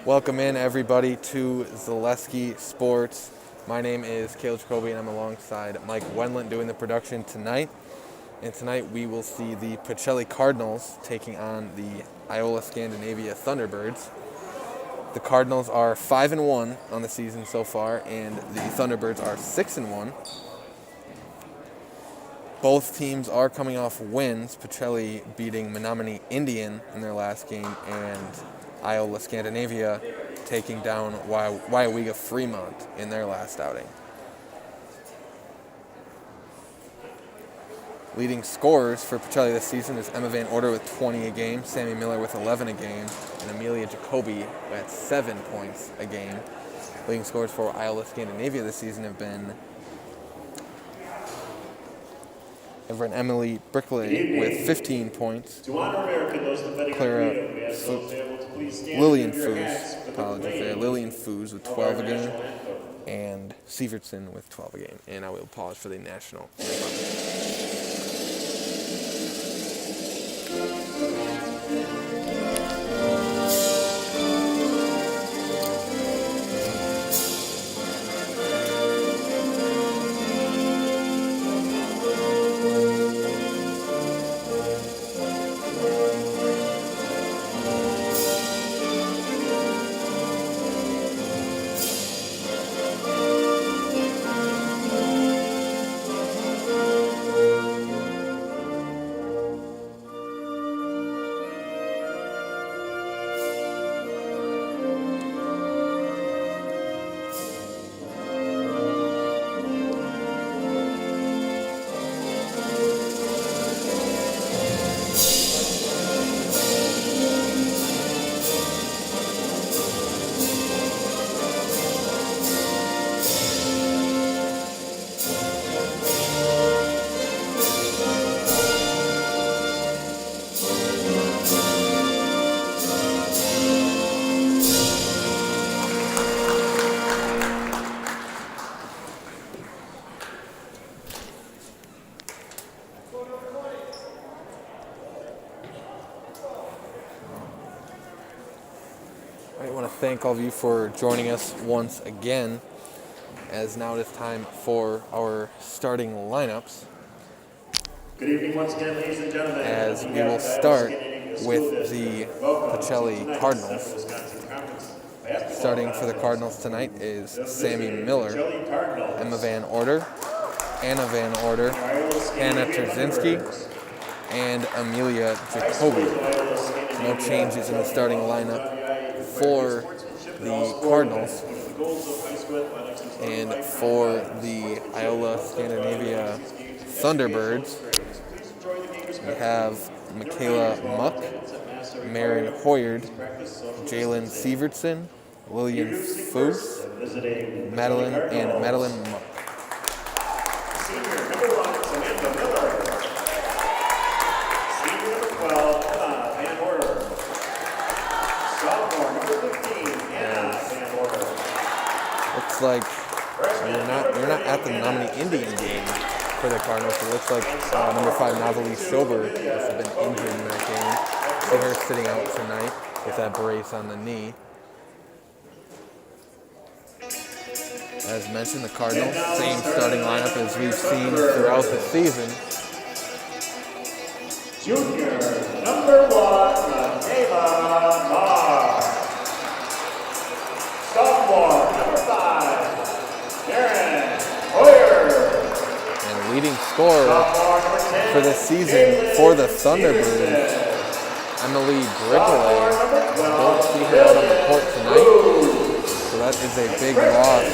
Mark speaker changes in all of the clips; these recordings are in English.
Speaker 1: Welcome in, everybody, to Zaleski Sports. My name is Caleb Jacoby, and I'm alongside Mike Wendlandt doing the production tonight. And tonight we will see the Pacelli Cardinals taking on the Iola Scandinavia Thunderbirds. The Cardinals are 5-1 on the season so far, and the Thunderbirds are 6-1. Both teams are coming off wins, Pacelli beating Menominee Indian in their last game, and Iola Scandinavia taking down WIAA Fremont in their last outing. Leading scorers for Pacelli this season is Emma Van Order with 20 a game, Sammy Miller with 11 a game, and Amelia Jacoby at 7 points a game. Leading scorers for Iola Scandinavia this season have been Emily Brickley with 15 points. Clara Lillian Foos with 12 a game, and Sievertson with 12 a game. And I will pause for the national anthem. I want to thank all of you for joining us once again, as now it is time for our starting lineups.
Speaker 2: Good evening once again, ladies and gentlemen.
Speaker 1: As we will start with the Pacelli Cardinals. Starting for the Cardinals tonight is Sammy Miller, Emma Van Order, Anna Van Order, Hannah Trzynski, and Amelia Jacoby. No changes in the starting lineup for the Cardinals. And for the Iola Scandinavia Thunderbirds, we have Michaela Muck, Marin Hoyard, Jalen Sievertson, Lillian Foos, Madeline Muck.
Speaker 2: Senior number 1, Samantha Miller. Senior number 12, Emma Van Order. Sophomore number 15, Anna Van Order.
Speaker 1: Looks like you're not at the Menominee Indian game for the Cardinals. It looks like number 5, Novalie Schober, must have been injured in that game. See her sitting out tonight with that brace on the knee. As mentioned, the Cardinals, same starting lineup as we've seen throughout the season.
Speaker 2: Junior number 1, Ava Marr. Sophomore number 5, Karen Hoyer.
Speaker 1: And leading scorer for the season for the Thunderbirds, Emily Brickley. Don't see her out on the court tonight, so that is a big loss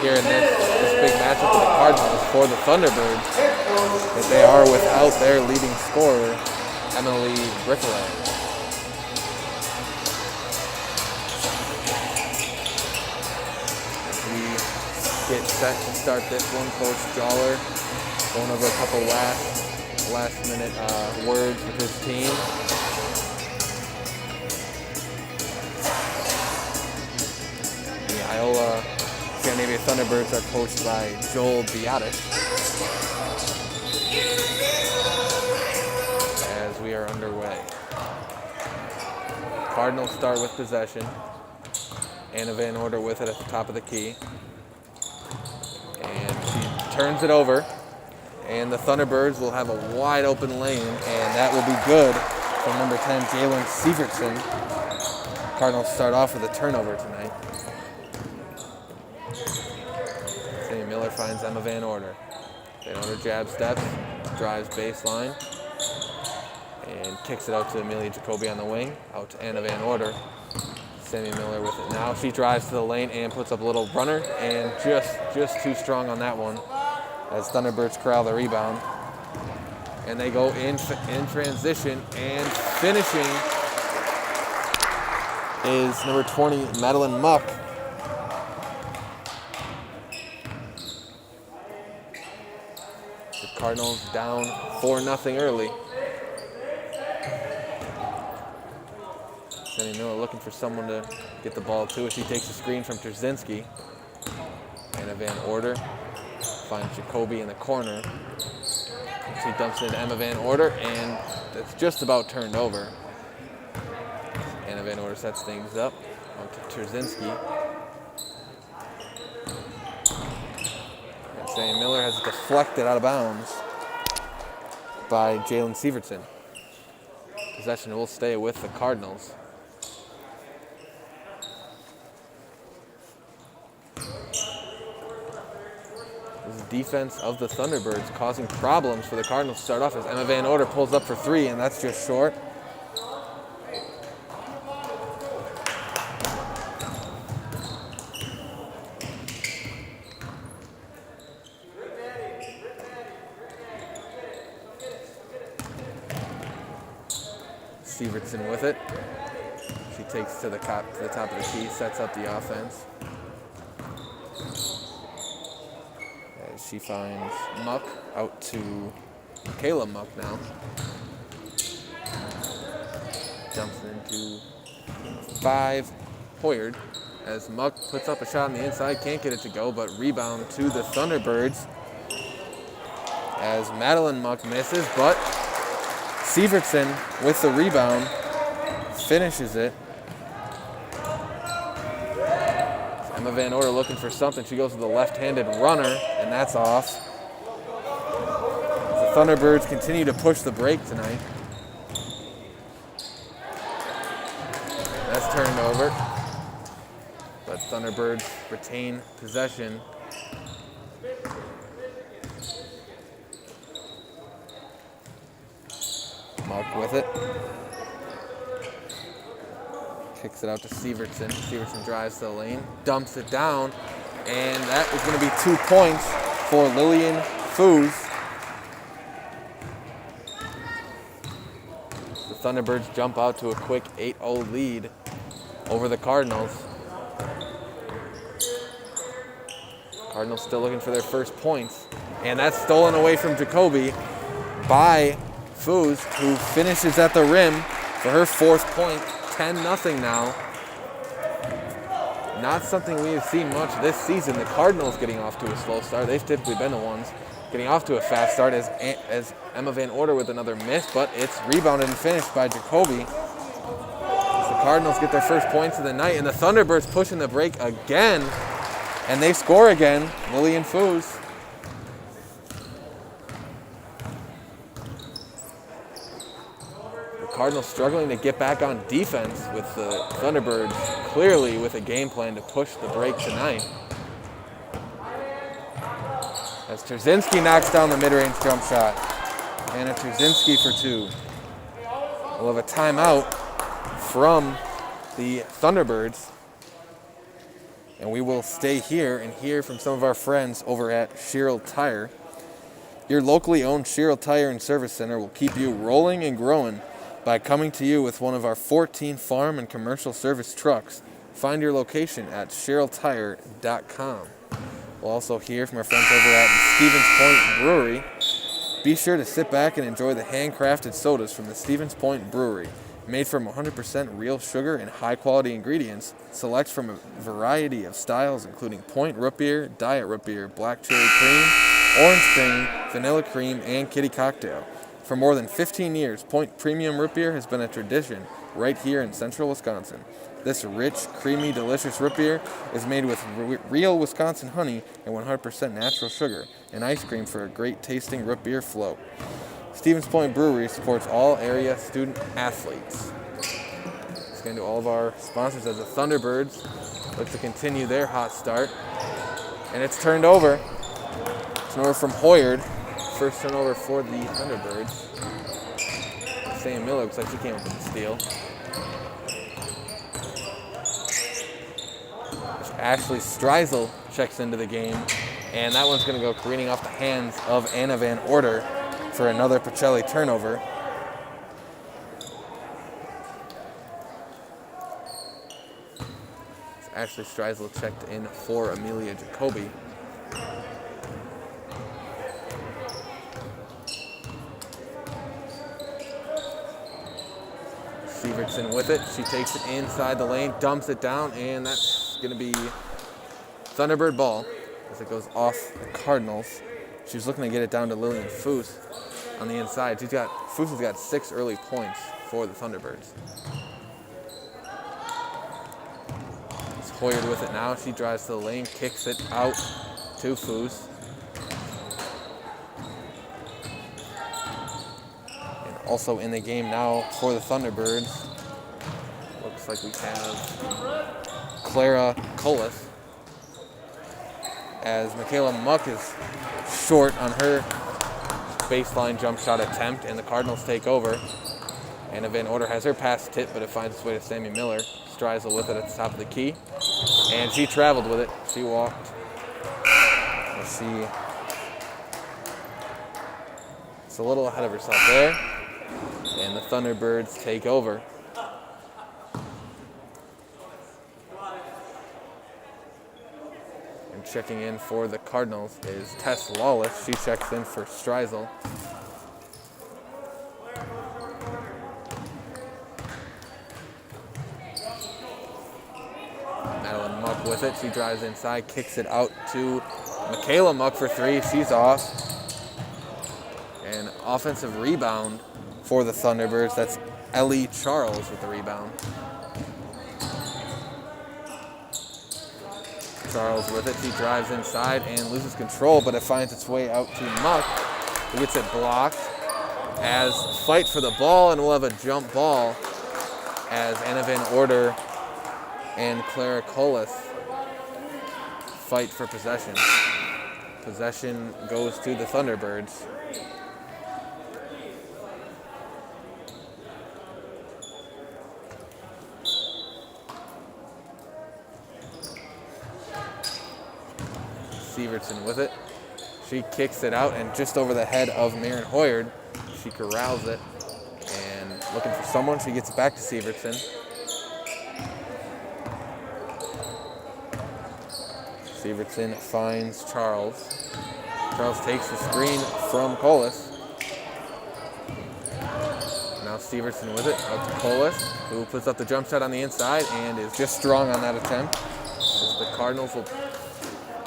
Speaker 1: here in this big matchup with the Cardinals for the Thunderbirds, that they are without their leading scorer, Emily Brickley. As we get set to start this one, Coach Joller going over a couple last minute words with his team. The Iola Scandinavia Thunderbirds are coached by Joel Beatis. As we are underway. Cardinals start with possession. Anna Van Order with it at the top of the key. And she turns it over. And the Thunderbirds will have a wide open lane, and that will be good from number 10, Jalen Sievertson. Cardinals start off with a turnover tonight. Sammy Miller finds Emma Van Order. Van Order jab steps, drives baseline, and kicks it out to Amelia Jacoby on the wing, out to Anna Van Order. Sammy Miller with it now. She drives to the lane and puts up a little runner, and just too strong on that one as Thunderbirds corral the rebound. And they go in transition, and finishing is number 20, Madeline Muck. The Cardinals down 4-0 early. Sammy Miller looking for someone to get the ball to. She takes a screen from Trzynski. Anna Van Order finds Jacoby in the corner. She dumps it into Emma Van Order, and it's just about turned over. Anna Van Order sets things up onto Trzynski. And Sammy Miller has it deflected out of bounds by Jalen Sievertson. Possession will stay with the Cardinals. This is defense of the Thunderbirds causing problems for the Cardinals to start off as Emma Van Order pulls up for three, and that's just short. Sievertson with it. She takes to the top of the key, sets up the offense. As she finds Muck out to Kayla Muck now. Jumps into 5 Hoyard as Muck puts up a shot on the inside, can't get it to go, but rebound to the Thunderbirds as Madeline Muck misses, but Sievertson with the rebound finishes it. Emma Van Order looking for something. She goes with the left-handed runner, and that's off. The Thunderbirds continue to push the break tonight. That's turned over, but Thunderbirds retain possession. Muck with it. Kicks it out to Sievertson. Sievertson drives to the lane, dumps it down, and that is going to be 2 points for Lillian Foos. The Thunderbirds jump out to a quick 8-0 lead over the Cardinals. Cardinals still looking for their first points, and that's stolen away from Jacoby by Foos, who finishes at the rim for her 4th point. 10-0 now. Not something we have seen much this season. The Cardinals getting off to a slow start. They've typically been the ones getting off to a fast start as Emma Van Order with another miss, but it's rebounded and finished by Jacoby. As the Cardinals get their first points of the night, and the Thunderbirds pushing the break again, and they score again. Lillian Foos. Cardinals struggling to get back on defense, with the Thunderbirds clearly with a game plan to push the break tonight. As Trzynski knocks down the mid-range jump shot. Anna Trzynski for 2. We'll have a timeout from the Thunderbirds. And we will stay here and hear from some of our friends over at Sherrill Tire. Your locally owned Sherrill Tire and Service Center will keep you rolling and growing by coming to you with one of our 14 farm and commercial service trucks. Find your location at SherrillTire.com. We'll also hear from our friends over at Stevens Point Brewery. Be sure to sit back and enjoy the handcrafted sodas from the Stevens Point Brewery. Made from 100% real sugar and high-quality ingredients, select from a variety of styles including Point Root Beer, Diet Root Beer, Black Cherry Cream, Orange Cream, Vanilla Cream, and Kitty Cocktail. For more than 15 years, Point Premium Root Beer has been a tradition right here in central Wisconsin. This rich, creamy, delicious root beer is made with real Wisconsin honey and 100% natural sugar and ice cream for a great tasting root beer float. Stevens Point Brewery supports all area student athletes. Let's get into all of our sponsors as the Thunderbirds look to continue their hot start. And it's turned over. Turnover from Hoyard. First turnover for the Thunderbirds. Sam Miller looks like she came up with the steal. Ashley Streisel checks into the game, and that one's going to go careening off the hands of Anna Van Order for another Pacelli turnover. Ashley Streisel checked in for Amelia Jacoby. Sievertson with it. She takes it inside the lane, dumps it down, and that's going to be Thunderbird ball as it goes off the Cardinals. She's looking to get it down to Lillian Foose on the inside. Foose has got 6 early points for the Thunderbirds. It's Hoyard with it now. She drives to the lane, kicks it out to Foose. And also in the game now for the Thunderbirds, looks like we have Clara Colas, as Michaela Muck is short on her baseline jump shot attempt, and the Cardinals take over. Anna Van Order has her pass tipped, but it finds its way to Sammy Miller. Streisel with it at the top of the key, and she traveled with it. She walked. Let's see. It's a little ahead of herself there, and the Thunderbirds take over. Checking in for the Cardinals is Tess Lawless. She checks in for Streisel. Madeline Muck with it. She drives inside, kicks it out to Michaela Muck for 3. She's off. An offensive rebound for the Thunderbirds. That's Ellie Charles with the rebound. Charles with it. She drives inside and loses control, but it finds its way out to Muck, who gets it blocked. As fight for the ball, and we'll have a jump ball as Anna Van Order and Clara Colas fight for possession. Possession goes to the Thunderbirds. Sievertson with it. She kicks it out, and just over the head of Maren Hoyard, she corrals it, and looking for someone, she gets it back to Sievertson. Sievertson finds Charles. Charles takes the screen from Colas. Now Sievertson with it, out to Colas, who puts up the jump shot on the inside and is just strong on that attempt. As the Cardinals will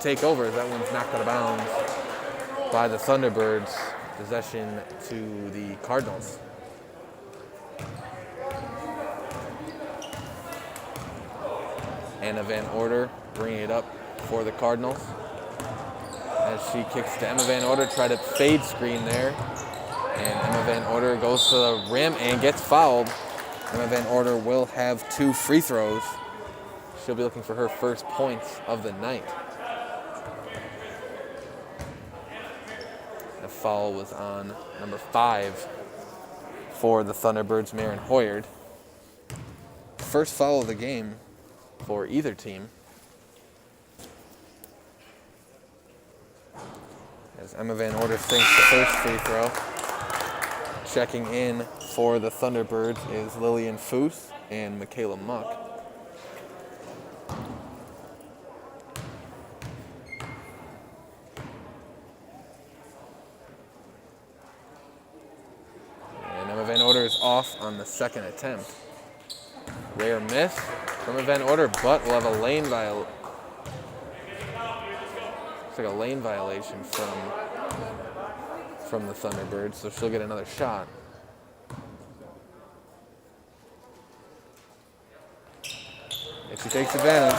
Speaker 1: take over as that one's knocked out of bounds by the Thunderbirds. Possession to the Cardinals. Anna Van Order bringing it up for the Cardinals. As she kicks to Emma Van Order, try to fade screen there. And Emma Van Order goes to the rim and gets fouled. Emma Van Order will have 2 free throws. She'll be looking for her first points of the night. The foul was on number 5 for the Thunderbirds, Maren Hoyard. First foul of the game for either team. As Emma Van Order sinks the first free throw. Checking in for the Thunderbirds is Lillian Foose and Michaela Muck. Van Order is off on the second attempt. Rare miss from a Van Order, but we'll have a lane violation. Looks like a lane violation from from the Thunderbirds, so she'll get another shot. And she takes advantage.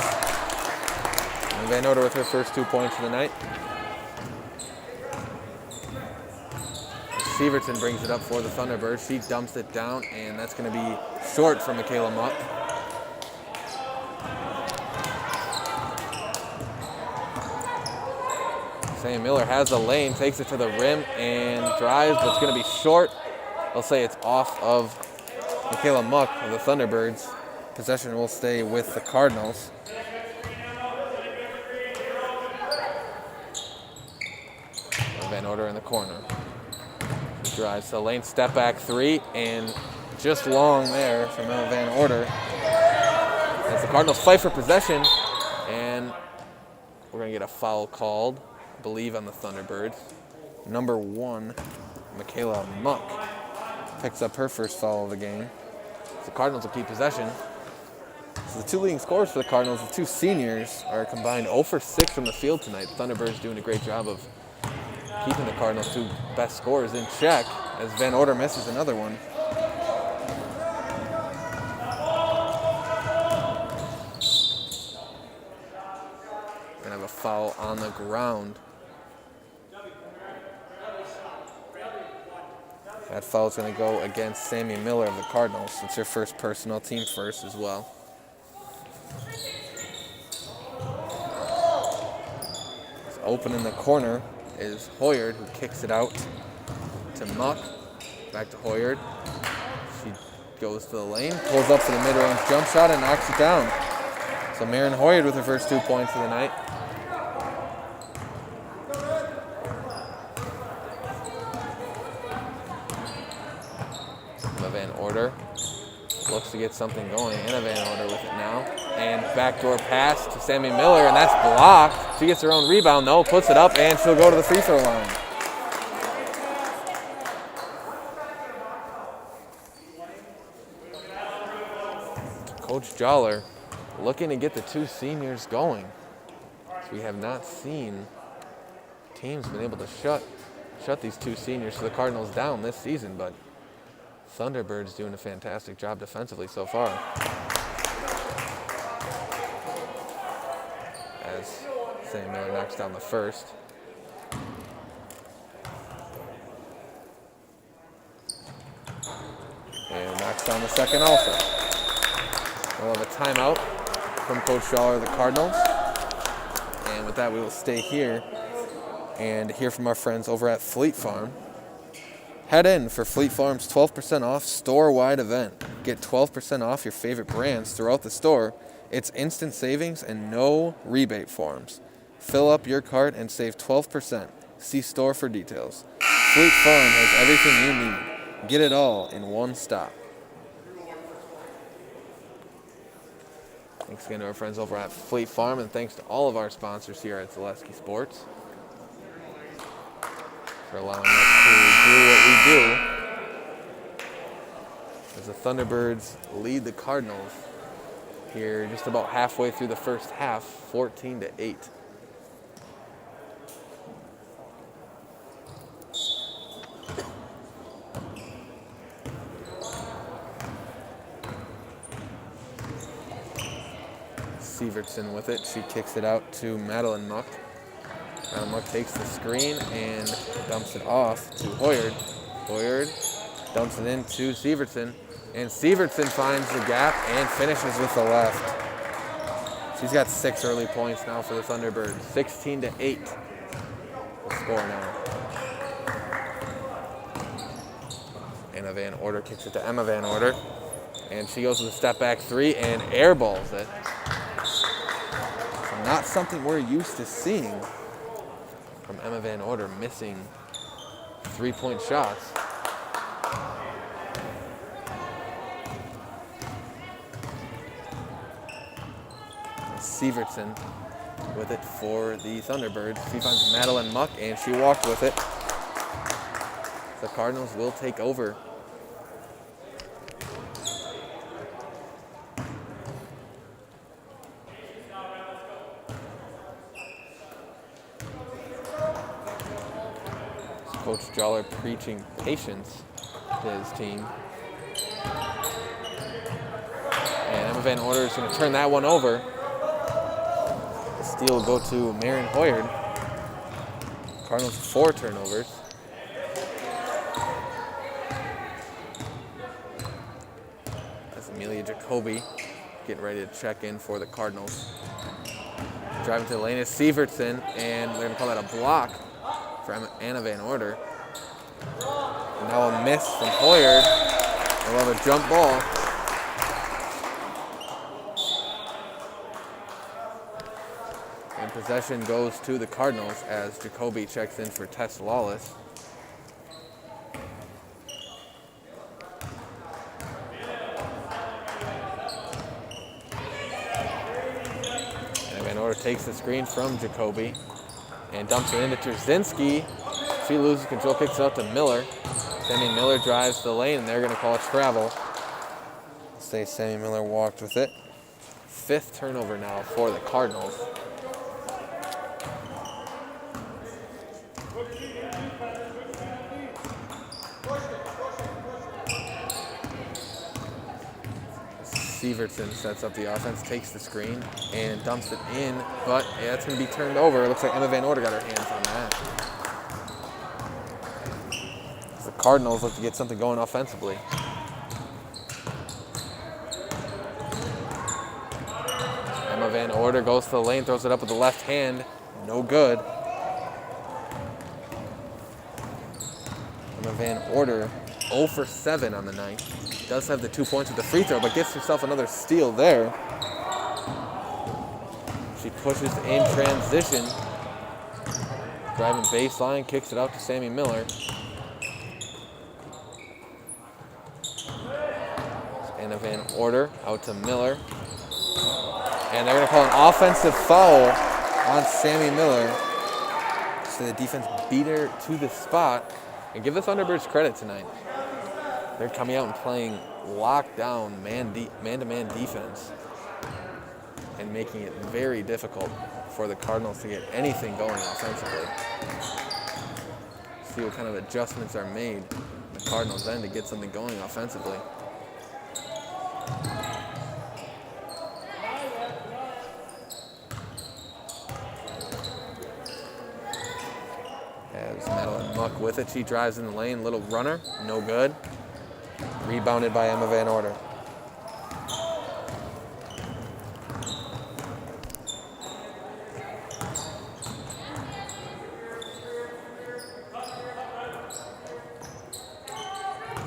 Speaker 1: And Van Oder with her first 2 points of the night. And Sievertson brings it up for the Thunderbirds. She dumps it down, and that's going to be short for Michaela Muck. Sam Miller has the lane, takes it to the rim, and drives, but it's going to be short. They'll say it's off of Michaela Muck of the Thunderbirds. Possession will stay with the Cardinals. Van Oder in the corner. He drives to the lane, step back three, and just long there from Emma Van Oder. As the Cardinals fight for possession, and we're going to get a foul called, I believe, on the Thunderbirds. Number 1, Michaela Muck, picks up her first foul of the game. So the Cardinals will keep possession. So the 2 leading scorers for the Cardinals, the 2 seniors, are combined 0 for 6 from the field tonight. The Thunderbirds doing a great job of keeping the Cardinals' 2 best scorers in check as Van Oder misses another one. We're going to have a foul on the ground. That foul is going to go against Sammy Miller of the Cardinals. It's her first personal, team first as well. Open in the corner is Hoyard, who kicks it out to Muck. Back to Hoyard. She goes to the lane, pulls up for the mid-range jump shot, and knocks it down. So Maren Hoyard with her first 2 points of the night. Emma Van Oder looks to get something going. Anna Van Oder with it now. And backdoor pass to Sammy Miller, and that's blocked. She gets her own rebound, though, puts it up, and she'll go to the free throw line. Coach Joller looking to get the 2 seniors going. We have not seen teams been able to shut these 2 seniors for the Cardinals down this season, but Thunderbirds doing a fantastic job defensively so far. As Sam Miller knocks down the first. And knocks down the second also. We'll have a timeout from Coach Schaller of the Cardinals. And with that, we will stay here and hear from our friends over at Fleet Farm. Head in for Fleet Farm's 12% off store-wide event. Get 12% off your favorite brands throughout the store. It's instant savings and no rebate forms. Fill up your cart and save 12%. See store for details. Fleet Farm has everything you need. Get it all in one stop. Thanks again to our friends over at Fleet Farm, and thanks to all of our sponsors here at Zaleski Sports for allowing us to do what we do. As the Thunderbirds lead the Cardinals here just about halfway through the first half, 14-8. Sievertson with it. She kicks it out to Madeline Muck. Madeline Muck takes the screen and dumps it off to Hoyard. Hoyard dumps it into Sievertson. And Sievertson finds the gap and finishes with the left. She's got 6 early points now for the Thunderbirds. 16-8. The score now. Anna Van Oder kicks it to Emma Van Oder. And she goes with a step back 3 and airballs it. So not something we're used to seeing from Emma Van Oder, missing 3-point shots. Sievertson with it for the Thunderbirds. She finds Madeline Muck, and she walked with it. The Cardinals will take over. Coach Joller preaching patience to his team. And Emma Van Order is going to turn that one over. The steal will go to Marion Hoyard. Cardinals 4 turnovers. That's Amelia Jacoby getting ready to check in for the Cardinals. Driving to the lane is Sievertson, and they're going to call that a block for Anna Van Order. And now a miss from Hoyard. We'll have a jump ball. And possession goes to the Cardinals as Jacoby checks in for Tess Lawless. And Van Order takes the screen from Jacoby and dumps it into Trzynski. She loses control, kicks it out to Miller. Sammy Miller drives the lane, and they're going to call it travel. Say Sammy Miller walked with it. 5th turnover now for the Cardinals. Sievertson sets up the offense, takes the screen, and dumps it in, but yeah, it's going to be turned over. It looks like Emma Van Order got her hands on that. The Cardinals look to get something going offensively. Emma Van Order goes to the lane, throws it up with the left hand. No good. Emma Van Order 0 for 7 on the night. Does have the 2 points with the free throw, but gets herself another steal there. She pushes in transition. Driving baseline, kicks it out to Sammy Miller. Anna Van Order out to Miller. And they're going to call an offensive foul on Sammy Miller. So the defense beat her to the spot. And give the Thunderbirds credit tonight. They're coming out and playing lockdown man-to-man defense and making it very difficult for the Cardinals to get anything going offensively. See what kind of adjustments are made in the Cardinals then to get something going offensively. As Madeline Muck with it, she drives in the lane, little runner, no good. Rebounded by Emma Van Order.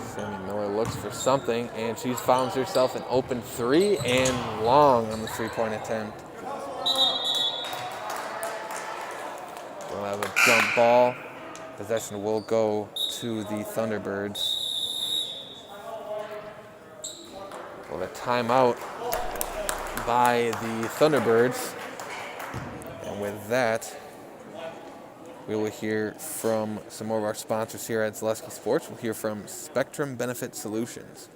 Speaker 1: Sammy Miller looks for something, and she finds herself an open 3 and long on the 3-point attempt. We'll have a jump ball. Possession will go to the Thunderbirds. We'll have a timeout by the Thunderbirds. And with that, we will hear from some more of our sponsors here at Zaleski Sports. We'll hear from Spectrum Benefit Solutions.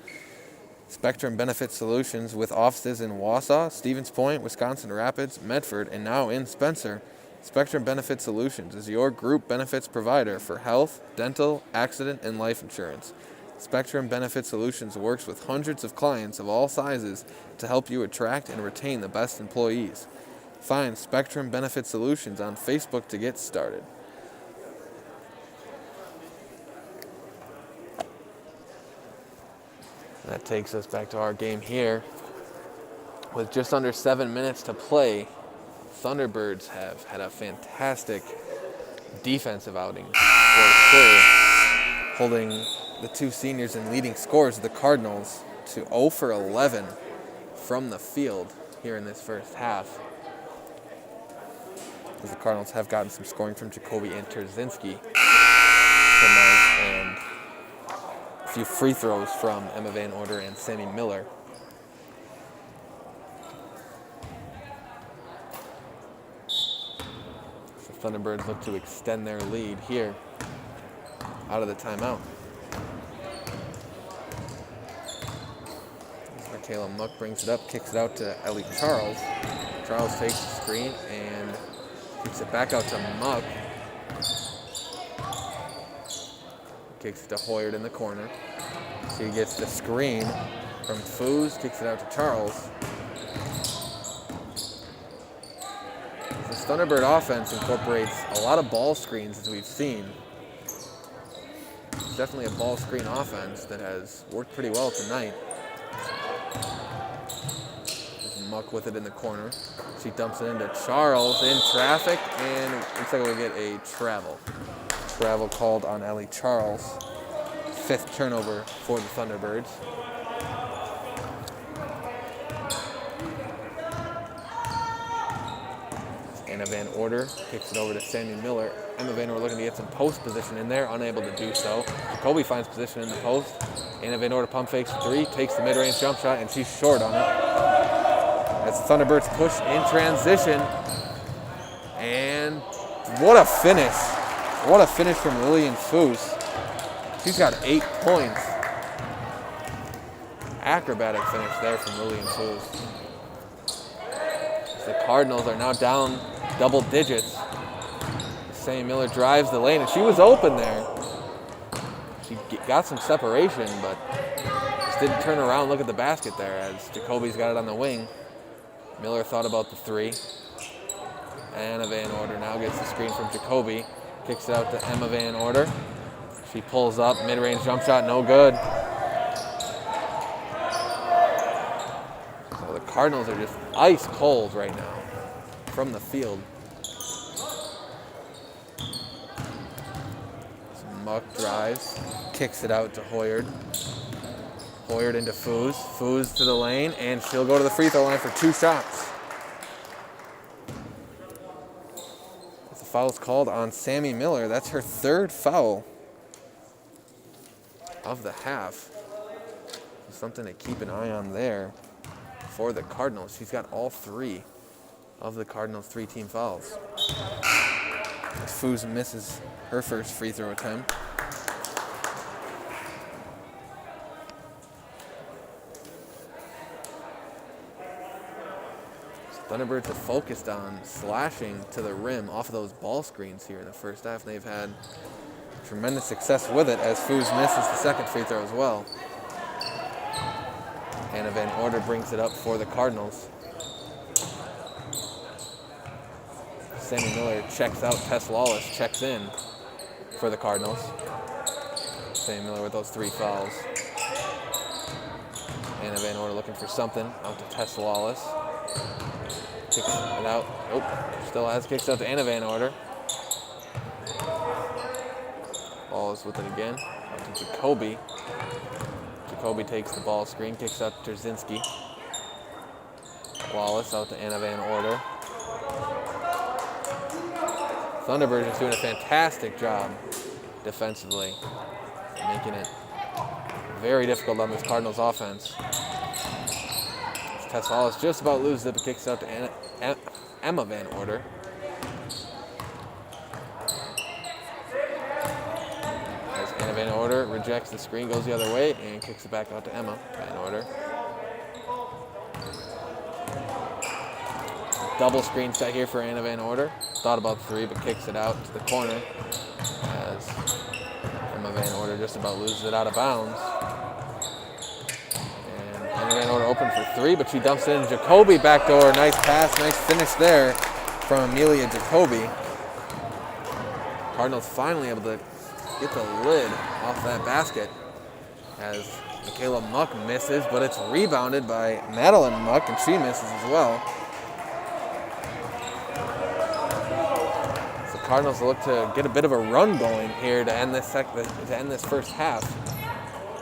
Speaker 1: Spectrum Benefit Solutions, with offices in Wausau, Stevens Point, Wisconsin Rapids, Medford, and now in Spencer. Spectrum Benefit Solutions is your group benefits provider for health, dental, accident, and life insurance. Spectrum Benefit Solutions works with hundreds of clients of all sizes to help you attract and retain the best employees. Find Spectrum Benefit Solutions on Facebook to get started. That takes us back to our game here. With just under 7 minutes to play, Thunderbirds have had a fantastic defensive outing for sure, holding the two seniors and leading scorers of the Cardinals to 0 for 11 from the field here in this first half. As the Cardinals have gotten some scoring from Jacoby and Trzynski tonight, and a few free throws from Emma Van Order and Sammy Miller. So Thunderbirds look to extend their lead here out of the timeout. Kayla Muck brings it up, kicks it out to Ellie Charles. Charles takes the screen and kicks it back out to Muck. kicks it to Hoyard in the corner. She gets the screen from Foos, kicks it out to Charles. This Thunderbird offense incorporates a lot of ball screens, as we've seen. It's definitely a ball screen offense that has worked pretty well tonight. There's Muck with it in the corner. She dumps it into Charles in traffic, and looks like we get a travel. Travel called on Ellie Charles. 5th turnover for the Thunderbirds. Anna Van Order kicks it over to Sammy Miller. Emma Van Order looking to get some post position in there, unable to do so. Jacoby finds position in the post. Anna Van Order pump fakes for 3, takes the mid-range jump shot, and she's short on it. As the Thunderbirds push in transition. And what a finish. What a finish from Lillian Foos. She's got 8 points. Acrobatic finish there from Lillian Foos. The Cardinals are now down double digits. Sammy Miller drives the lane, and she was open there. She got some separation, but just didn't turn around and look at the basket there as Jacoby's got it on the wing. Miller thought about the 3. Anna Van Order now gets the screen from Jacoby. Kicks it out to Emma Van Order. She pulls up, mid-range jump shot, no good. So the Cardinals are just ice cold right now from the field. Muck drives, kicks it out to Hoyard. Hoyard into Foos. Foos to the lane, and she'll go to the free throw line for 2 shots. The foul's called on Sammy Miller. That's her 3rd foul of the half. Something to keep an eye on there for the Cardinals. She's got all 3 of the Cardinals' 3-team fouls. Foos misses her first free throw attempt. Thunderbirds are focused on slashing to the rim off of those ball screens here in the first half. They've had tremendous success with it as Foos misses the 2nd free throw as well. Anna Van Order brings it up for the Cardinals. Sammy Miller checks out. Tess Lawless checks in for the Cardinals. Sammy Miller with those 3 fouls. Anna Van Order looking for something. Out to Tess Lawless. Kicks it out. Nope. Still has kicks out to Anna Van Order. Lawless with it again. Out to Jacoby. Jacoby takes the ball screen. Kicks out to Terzinski. Lawless out to Anna Van Order. Thunderbirds is doing a fantastic job defensively, making it very difficult on this Cardinals offense. Tess Lawless just about loses it, but kicks out to Emma Van Order. As Anna Van Order rejects the screen, goes the other way, and kicks it back out to Emma Van Order. Double screen set here for Anna Van Order. Thought about 3, but kicks it out to the corner as Emma Van Order just about loses it out of bounds. And Anna Van Order open for 3, but she dumps it in Jacoby backdoor. Nice pass, nice finish there from Amelia Jacoby. Cardinals finally able to get the lid off that basket as Michaela Muck misses, but it's rebounded by Madeline Muck, and she misses as well. Cardinals look to get a bit of a run going here to end this first half.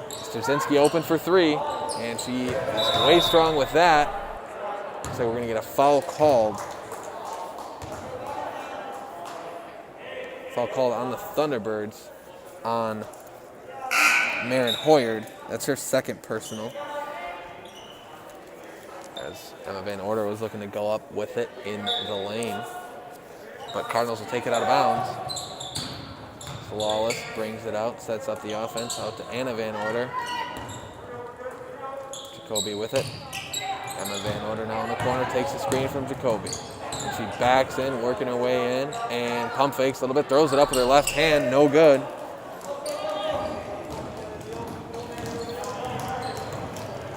Speaker 1: Straczynski open for 3, and she is way strong with that. So we're going to get a foul called. Foul called on the Thunderbirds on Marin Hoyard. That's her 2nd personal. As Emma Van Order was looking to go up with it in the lane. But Cardinals will take it out of bounds. Lawless brings it out, sets up the offense out to Anna Van Order. Jacoby with it. Emma Van Order now in the corner, takes the screen from Jacoby. And she backs in, working her way in, and pump fakes a little bit, throws it up with her left hand, no good.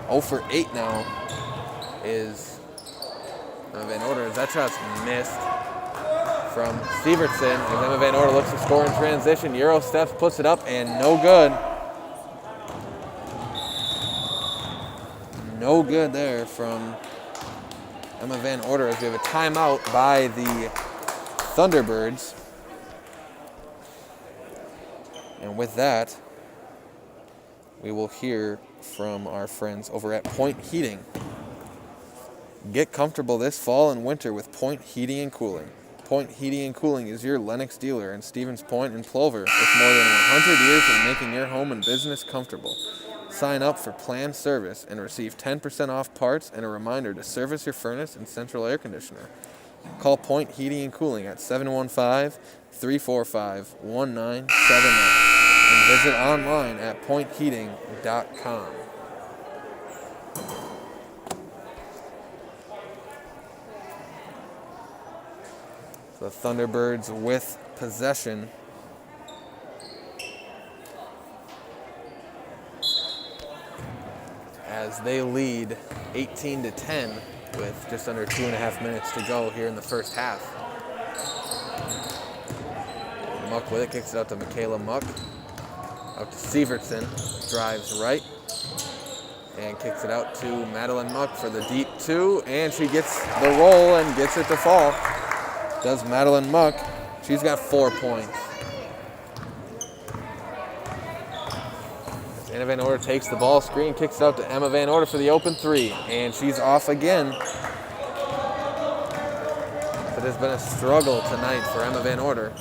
Speaker 1: 0 for 8 now is Emma Van Order. That shot's missed from Severson. As Emma Van Order looks to score in transition. Euro steps, puts it up, and no good. No good there from Emma Van Order as we have a timeout by the Thunderbirds. And with that, we will hear from our friends over at Point Heating. Get comfortable this fall and winter with Point Heating and Cooling. Point Heating and Cooling is your Lennox dealer in Stevens Point and Plover with more than 100 years of making your home and business comfortable. Sign up for planned service and receive 10% off parts and a reminder to service your furnace and central air conditioner. Call Point Heating and Cooling at 715-345-1979 and visit online at pointheating.com. The Thunderbirds with possession. As they lead 18-10 with just under 2.5 minutes to go here in the first half. Muck with it, kicks it out to Michaela Muck. Out to Severson, drives right. And kicks it out to Madeline Muck for the deep 2. And she gets the roll and gets it to fall. Does Madeline Muck. She's got 4 points. Anna Van Order takes the ball screen, kicks it out to Emma Van Order for the open 3. And she's off again. It has been a struggle tonight for Emma Van Order.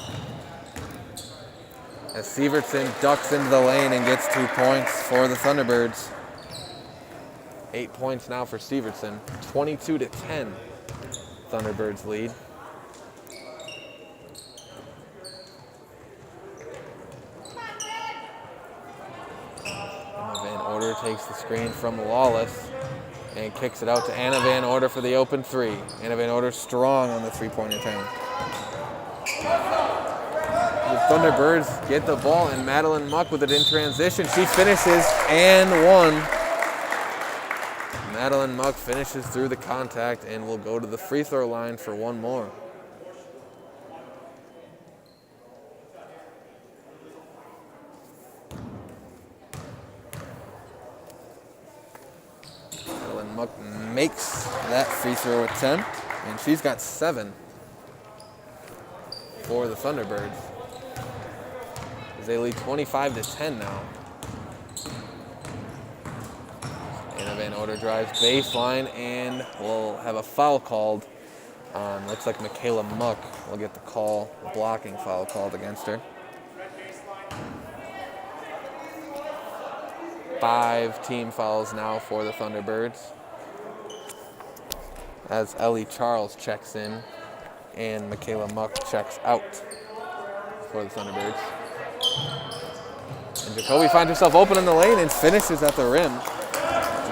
Speaker 1: As Severson ducks into the lane and gets 2 points for the Thunderbirds. 8 points now for Severson. 22-10. Thunderbirds lead. Emma Van Order takes the screen from Lawless and kicks it out to Anna Van Order for the open 3. Anna Van Order strong on the 3-point attempt. The Thunderbirds get the ball, and Madeline Muck with it in transition. She finishes and 1. Madeline Muck finishes through the contact and will go to the free throw line for 1 more. Madeline Muck makes that free throw attempt, and she's got 7 for the Thunderbirds. They lead 25-10 now. Anna Van Order drives baseline and will have a foul called on, looks like Michaela Muck will get the call, a blocking foul called against her. 5 team fouls now for the Thunderbirds. As Ellie Charles checks in and Michaela Muck checks out for the Thunderbirds. And Jacoby finds herself open in the lane and finishes at the rim.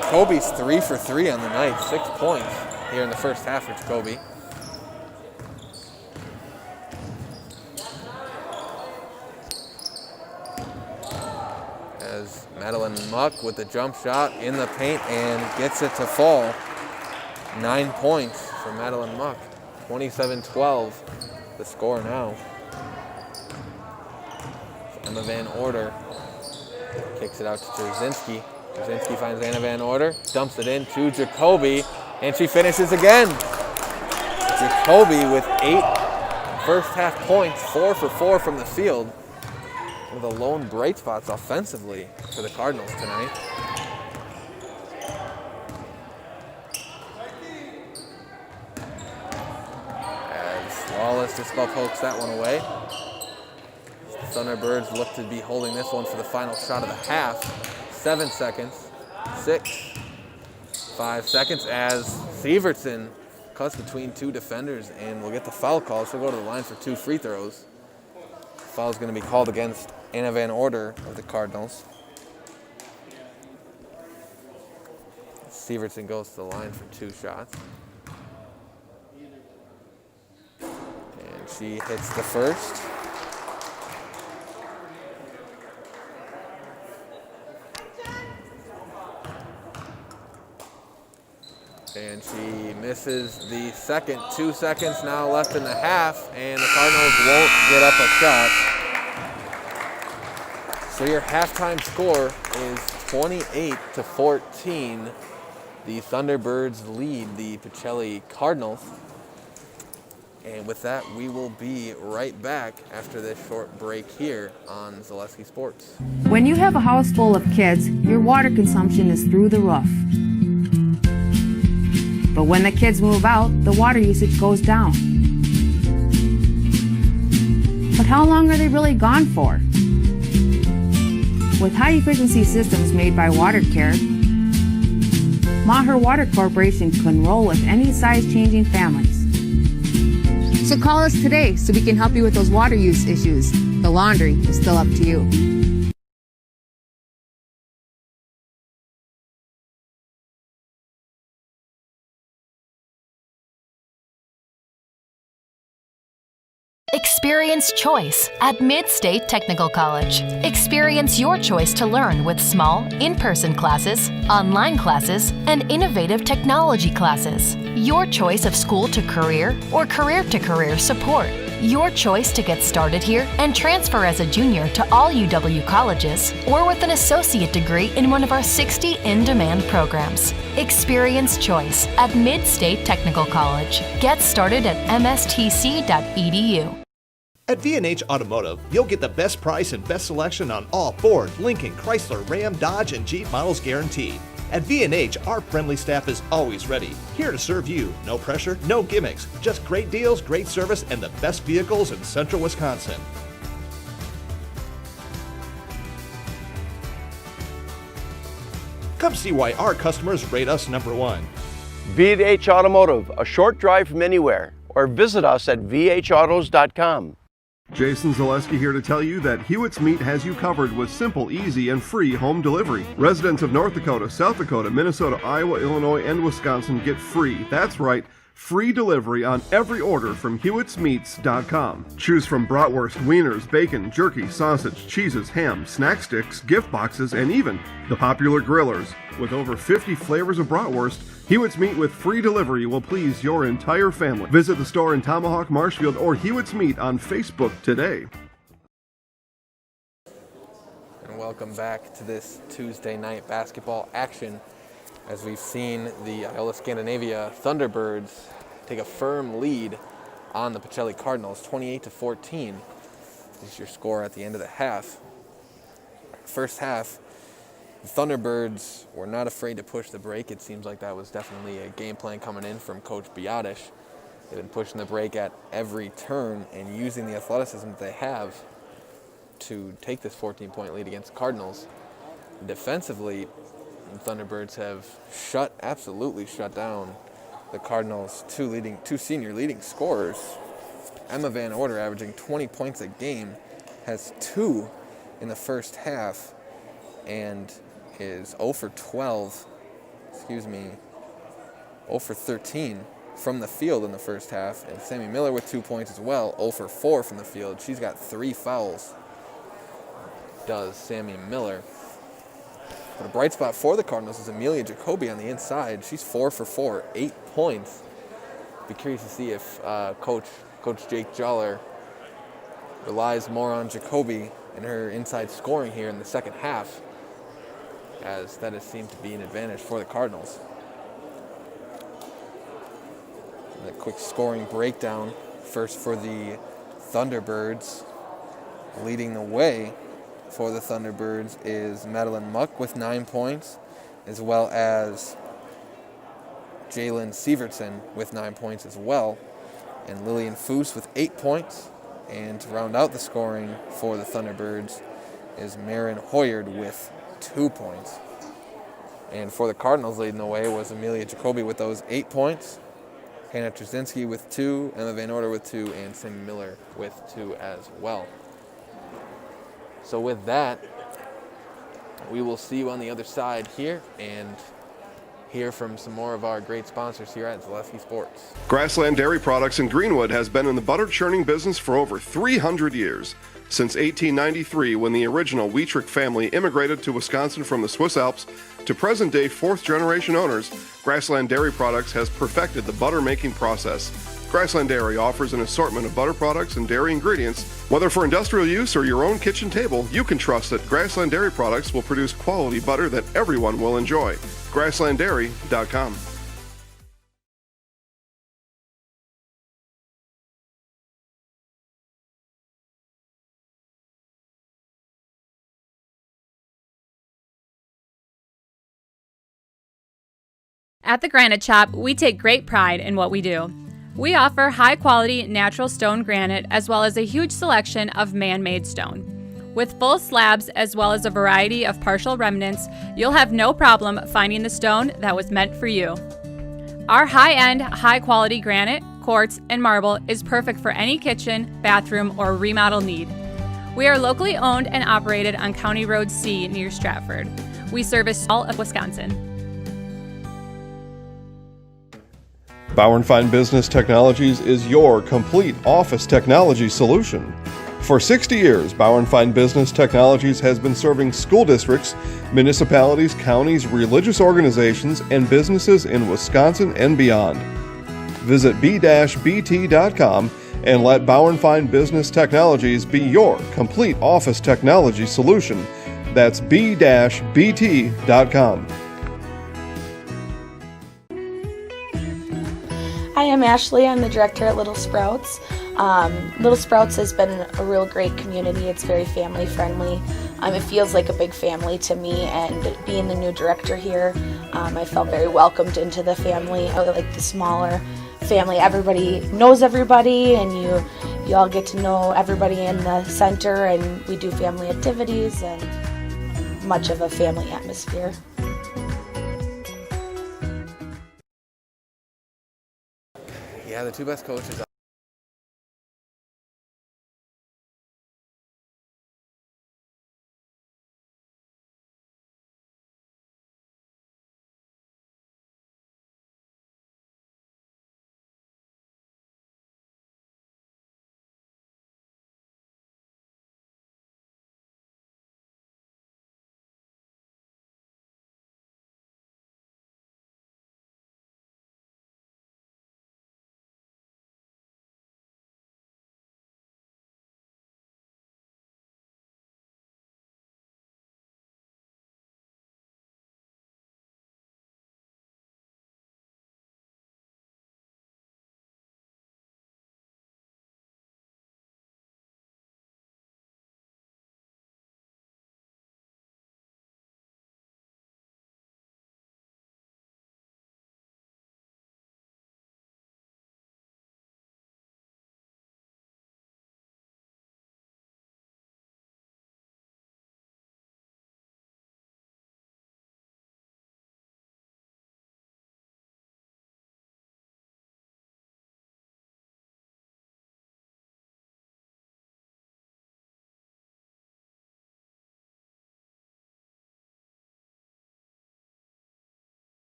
Speaker 1: Jacoby's 3 for 3 on the night, 6 points here in the first half for Jacoby. As Madeline Muck with the jump shot in the paint and gets it to fall. 9 points for Madeline Muck, 27-12 the score now. Emma Van Order kicks it out to Trzynski. Trzynski finds Anna Van Order, dumps it in to Jacoby, and she finishes again. Jacoby with 8 first half points, 4 for 4 from the field. One of the lone bright spots offensively for the Cardinals tonight. As Lawless just about pokes that one away. Thunderbirds look to be holding this one for the final shot of the half. 7 seconds, 6, 5 seconds as Severson cuts between 2 defenders and will get the foul call. She'll go to the line for 2 free throws. Foul is going to be called against Anna Van Order of the Cardinals. Severson goes to the line for 2 shots. And she hits the first. And she misses the second. 2 seconds now left in the half, and the Cardinals won't get up a shot. So your halftime score is 28-14. The Thunderbirds lead the Pacelli Cardinals. And with that, we will be right back after this short break here on Zaleski Sports.
Speaker 3: When you have a house full of kids, your water consumption is through the roof. But when the kids move out, the water usage goes down. But how long are they really gone for? With high-efficiency systems made by WaterCare, Maher Water Corporation can roll with any size-changing families. So call us today so we can help you with those water use issues. The laundry is still up to you.
Speaker 4: Experience choice at Mid-State Technical College. Experience your choice to learn with small, in-person classes, online classes, and innovative technology classes. Your choice of school to career or career to career support. Your choice to get started here and transfer as a junior to all UW colleges or with an associate degree in one of our 60 in-demand programs. Experience choice at Mid-State Technical College. Get started at mstc.edu.
Speaker 5: At V&H Automotive, you'll get the best price and best selection on all Ford, Lincoln, Chrysler, Ram, Dodge, and Jeep models guaranteed. At V&H, our friendly staff is always ready, here to serve you. No pressure, no gimmicks, just great deals, great service, and the best vehicles in central Wisconsin. Come see why our customers rate us #1.
Speaker 6: V&H Automotive, a short drive from anywhere, or visit us at vhautos.com.
Speaker 7: Jason Zaleski here to tell you that Hewitt's Meat has you covered with simple, easy, and free home delivery. Residents of North Dakota, South Dakota, Minnesota, Iowa, Illinois, and Wisconsin get free, that's right, free delivery on every order from Hewitt'sMeats.com. Choose from bratwurst, wieners, bacon, jerky, sausage, cheeses, ham, snack sticks, gift boxes, and even the popular grillers. With over 50 flavors of bratwurst, Hewitt's Meat with free delivery will please your entire family. Visit the store in Tomahawk, Marshfield, or Hewitt's Meat on Facebook today.
Speaker 1: And welcome back to this Tuesday night basketball action, as we've seen the Iola Scandinavia Thunderbirds take a firm lead on the Pacelli Cardinals. 28-14 is your score at the end of the half. First half, the Thunderbirds were not afraid to push the break. It seems like that was definitely a game plan coming in from Coach Biadish. They've been pushing the break at every turn and using the athleticism that they have to take this 14-point lead against the Cardinals. Defensively, the Thunderbirds have absolutely shut down the Cardinals' two senior leading scorers. Emma Van Order, averaging 20 points a game, has 2 in the first half and is 0 for 13 from the field in the first half. And Sammy Miller with 2 points as well, 0 for 4 from the field. She's got 3 fouls, does Sammy Miller. But a bright spot for the Cardinals is Amelia Jacoby on the inside. She's 4 for 4, 8 points. Be curious to see if Coach Jake Joller relies more on Jacoby and her inside scoring here in the second half, as that has seemed to be an advantage for the Cardinals. And a quick scoring breakdown. First for the Thunderbirds. Leading the way for the Thunderbirds is Madeline Muck with 9 points, as well as Jalen Sievertson with 9 points as well, and Lillian Foose with 8 points. And to round out the scoring for the Thunderbirds is Marin Hoyard with 2 points. And for the Cardinals, leading the way was Amelia Jacoby with those 8 points, Hannah Trzynski with 2, Emma Van Order with 2, and Sammy Miller with 2 as well. So with that, we will see you on the other side here, and hear from some more of our great sponsors here at Zaleski Sports.
Speaker 7: Grassland Dairy Products in Greenwood has been in the butter churning business for over 300 years. Since 1893, when the original Wietrich family immigrated to Wisconsin from the Swiss Alps, to present-day fourth-generation owners, Grassland Dairy Products has perfected the butter-making process. Grassland Dairy offers an assortment of butter products and dairy ingredients. Whether for industrial use or your own kitchen table, you can trust that Grassland Dairy Products will produce quality butter that everyone will enjoy. GrasslandDairy.com.
Speaker 8: At the Granite Shop, we take great pride in what we do. We offer high-quality natural stone granite as well as a huge selection of man-made stone. With full slabs as well as a variety of partial remnants, you'll have no problem finding the stone that was meant for you. Our high-end, high-quality granite, quartz, and marble is perfect for any kitchen, bathroom, or remodel need. We are locally owned and operated on County Road C near Stratford. We service all of Wisconsin.
Speaker 7: Bauer & Fine Business Technologies is your complete office technology solution. For 60 years, Bauer & Fine Business Technologies has been serving school districts, municipalities, counties, religious organizations, and businesses in Wisconsin and beyond. Visit b-bt.com and let Bauer & Fine Business Technologies be your complete office technology solution. That's b-bt.com.
Speaker 9: Hi, I'm Ashley. I'm the director at Little Sprouts. Little Sprouts has been a real great community. It's very family friendly. It feels like a big family to me, and being the new director here, I felt very welcomed into the family. I like the smaller family. Everybody knows everybody, and you all get to know everybody in the center, and we do family activities and much of a family atmosphere.
Speaker 1: Yeah, the two best coaches.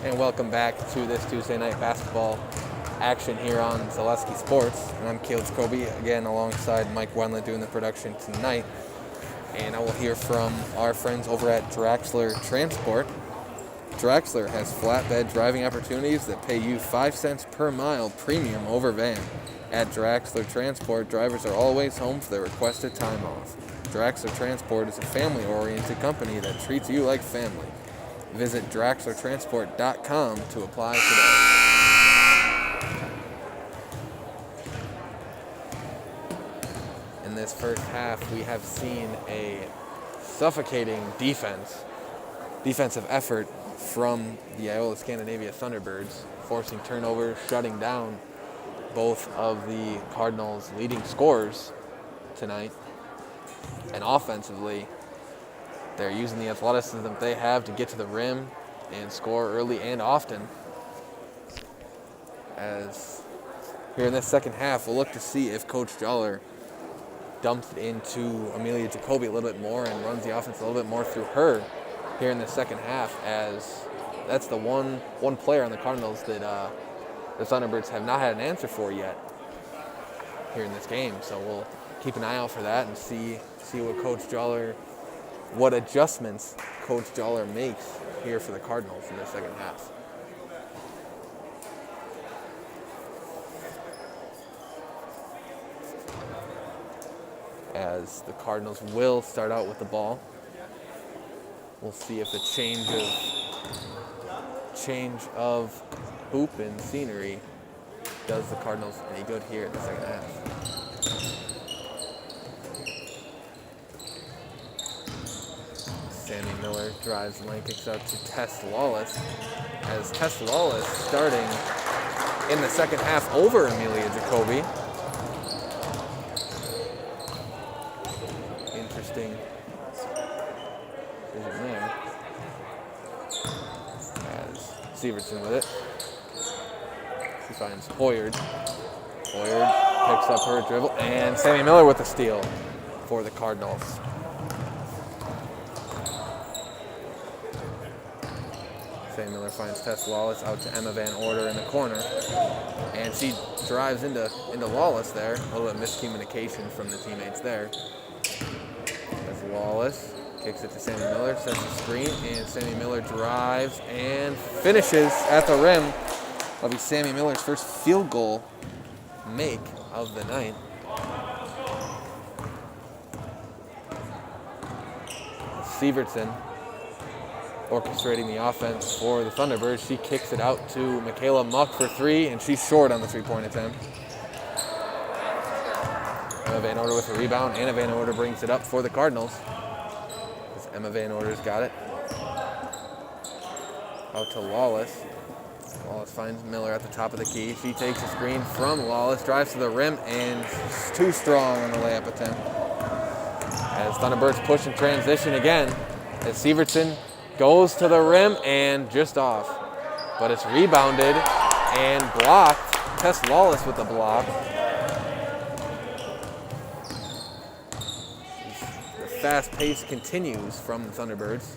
Speaker 1: And welcome back to this Tuesday night basketball action here on Zaleski Sports. And I'm Caleb Scobie, again alongside Mike Wendland doing the production tonight. And I will hear from our friends over at Draxler Transport. Draxler has flatbed driving opportunities that pay you 5 cents per mile premium over van. At Draxler Transport, drivers are always home for their requested time off. Draxler Transport is a family-oriented company that treats you like family. Visit DraxlerTransport.com to apply today. In this first half, we have seen a suffocating defensive effort from the Iola Scandinavia Thunderbirds, forcing turnovers, shutting down both of the Cardinals' leading scorers tonight. And offensively, they're using the athleticism they have to get to the rim and score early and often. As here in this second half, we'll look to see if Coach Joller dumps it into Amelia Jacoby a little bit more and runs the offense a little bit more through her here in the second half, as that's the one player on the Cardinals that the Thunderbirds have not had an answer for yet here in this game. So we'll keep an eye out for that and see what adjustments Coach Joller makes here for the Cardinals in the second half. As the Cardinals will start out with the ball. We'll see if a change of hoop and scenery does the Cardinals any good here in the second half. Sammy Miller drives the lane, kicks out to Tess Lawless. As Tess Lawless starting in the second half over Amelia Jacoby. Interesting vision there. As Severson with it. She finds Hoyard. Hoyard picks up her dribble, and Sammy Miller with the steal for the Cardinals. Sammy Miller finds Tess Lawless out to Emma Van Order in the corner, and she drives into Lawless there. A little bit of miscommunication from the teammates there. As Lawless kicks it to Sammy Miller, sets the screen, and Sammy Miller drives and finishes at the rim. That'll be Sammy Miller's first field goal make of the night. Severson orchestrating the offense for the Thunderbirds. She kicks it out to Michaela Muck for three, and she's short on the three-point attempt. Emma Van Order with a rebound. Anna Van Order brings it up for the Cardinals. As Emma Van Order's got it. Out to Lawless. Lawless finds Miller at the top of the key. She takes a screen from Lawless, drives to the rim, and too strong on the layup attempt. As Thunderbirds push in transition again, as Severson goes to the rim and just off. But it's rebounded and blocked. Tess Lawless with the block. The fast pace continues from the Thunderbirds.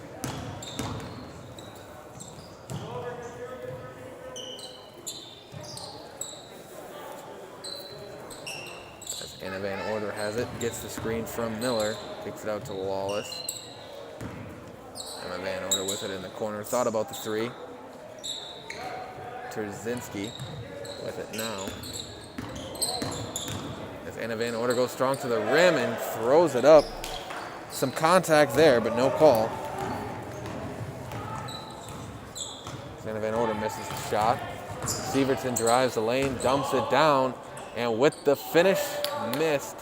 Speaker 1: As Anna Van Order has it, gets the screen from Miller, kicks it out to Lawless. Emma Van Order with it in the corner. Thought about the three. Trzynski with it now. As Anna Van Order goes strong to the rim and throws it up. Some contact there, but no call. As Anna Van Order misses the shot. Severson drives the lane, dumps it down, and with the finish, missed.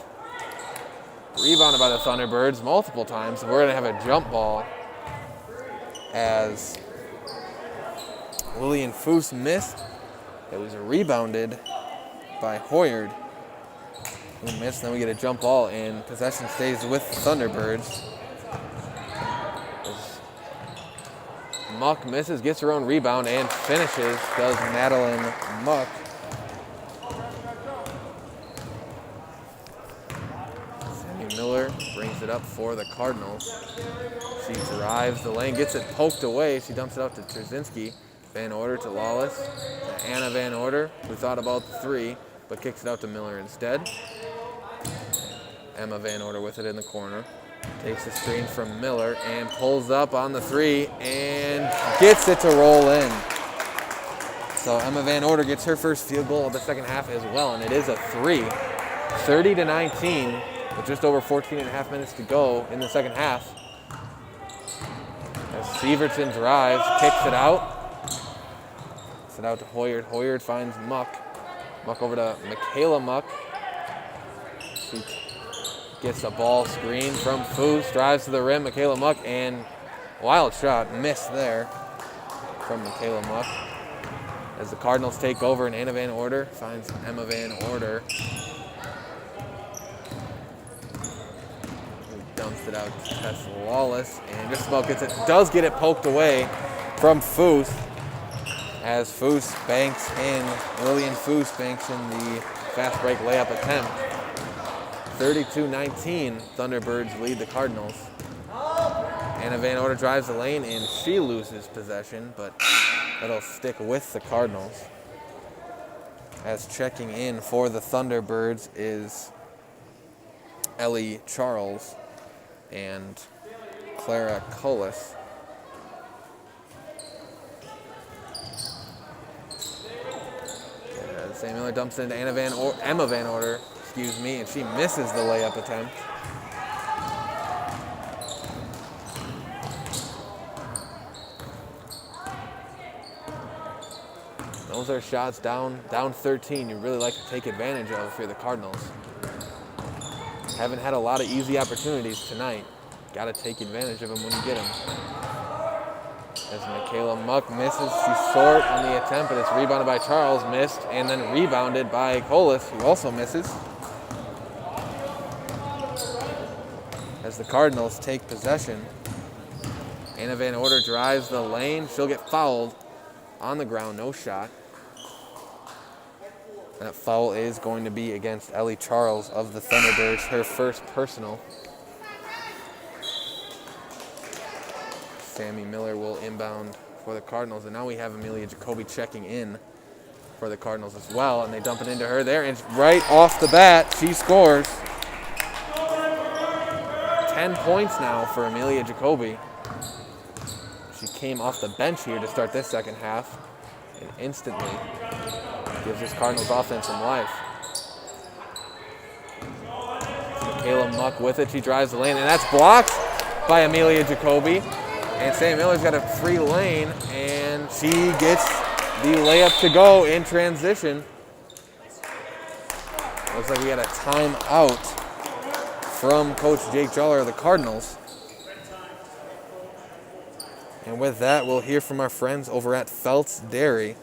Speaker 1: Rebounded by the Thunderbirds multiple times. We're going to have a jump ball as Lillian Foose missed. It was rebounded by Hoyard, who missed. Then we get a jump ball, and possession stays with the Thunderbirds. As Muck misses, gets her own rebound, and finishes, does Madeline Muck. Sammy Miller brings it up for the Cardinals. She drives the lane, gets it poked away. She dumps it out to Trzynski. Van Order to Lawless. To Anna Van Order, who thought about the three, but kicks it out to Miller instead. Emma Van Order with it in the corner. Takes the screen from Miller and pulls up on the three and gets it to roll in. So Emma Van Order gets her first field goal of the second half as well, and it is a three. 30-19 with just over 14 and a half minutes to go in the second half. As Severson drives, kicks it out. Kicks it out to Hoyard. Hoyard finds Muck. Muck over to Michaela Muck. She gets a ball screen from Foose, drives to the rim. Michaela Muck, and wild shot, missed there. from Michaela Muck. As the Cardinals take over, and Anna Van Order finds Emma Van Order. Who dumps it out to Tess Lawless, and just about does get it poked away from Foose. As Foose banks in, Lillian Foose banks in the fast break layup attempt. 32-19, Thunderbirds lead the Cardinals. Anna Van Order drives the lane, and she loses possession, but it'll stick with the Cardinals. As checking in for the Thunderbirds is Ellie Charles and Clara Cullis. Sam Miller dumps into Emma Van Order, and she misses the layup attempt. Those are shots down 13 you really like to take advantage of if you're the Cardinals. Haven't had a lot of easy opportunities tonight. Got to take advantage of them when you get them. As Michaela Muck misses, she's short on the attempt, but it's rebounded by Charles, missed, and then rebounded by Colas, who also misses. As the Cardinals take possession, Anna Van Order drives the lane. She'll get fouled on the ground, no shot. That foul is going to be against Ellie Charles of the Thunderbirds, her first personal. Sammy Miller will inbound for the Cardinals, and now we have Amelia Jacoby checking in for the Cardinals as well, and they dump it into her there, and right off the bat, she scores. 10 points now for Amelia Jacoby. She came off the bench here to start this second half, and instantly gives this Cardinals offense some life. Michaela Muck with it, she drives the lane, and that's blocked by Amelia Jacoby. And Sam Miller's got a free lane, and she gets the layup to go in transition. Looks like we had a timeout from Coach Jake Joller of the Cardinals. And with that, we'll hear from our friends over at Felt's Dairy.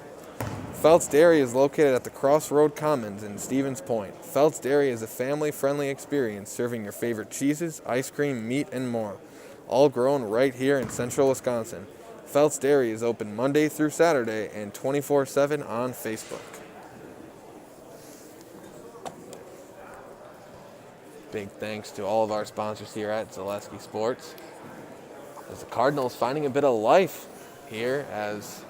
Speaker 1: Felt's Dairy is located at the Crossroad Commons in Stevens Point. Felt's Dairy is a family-friendly experience serving your favorite cheeses, ice cream, meat, and more. All grown right here in central Wisconsin. Felt's Dairy is open Monday through Saturday and 24/7 on Facebook. Big thanks to all of our sponsors here at Zaleski Sports. As the Cardinals finding a bit of life here as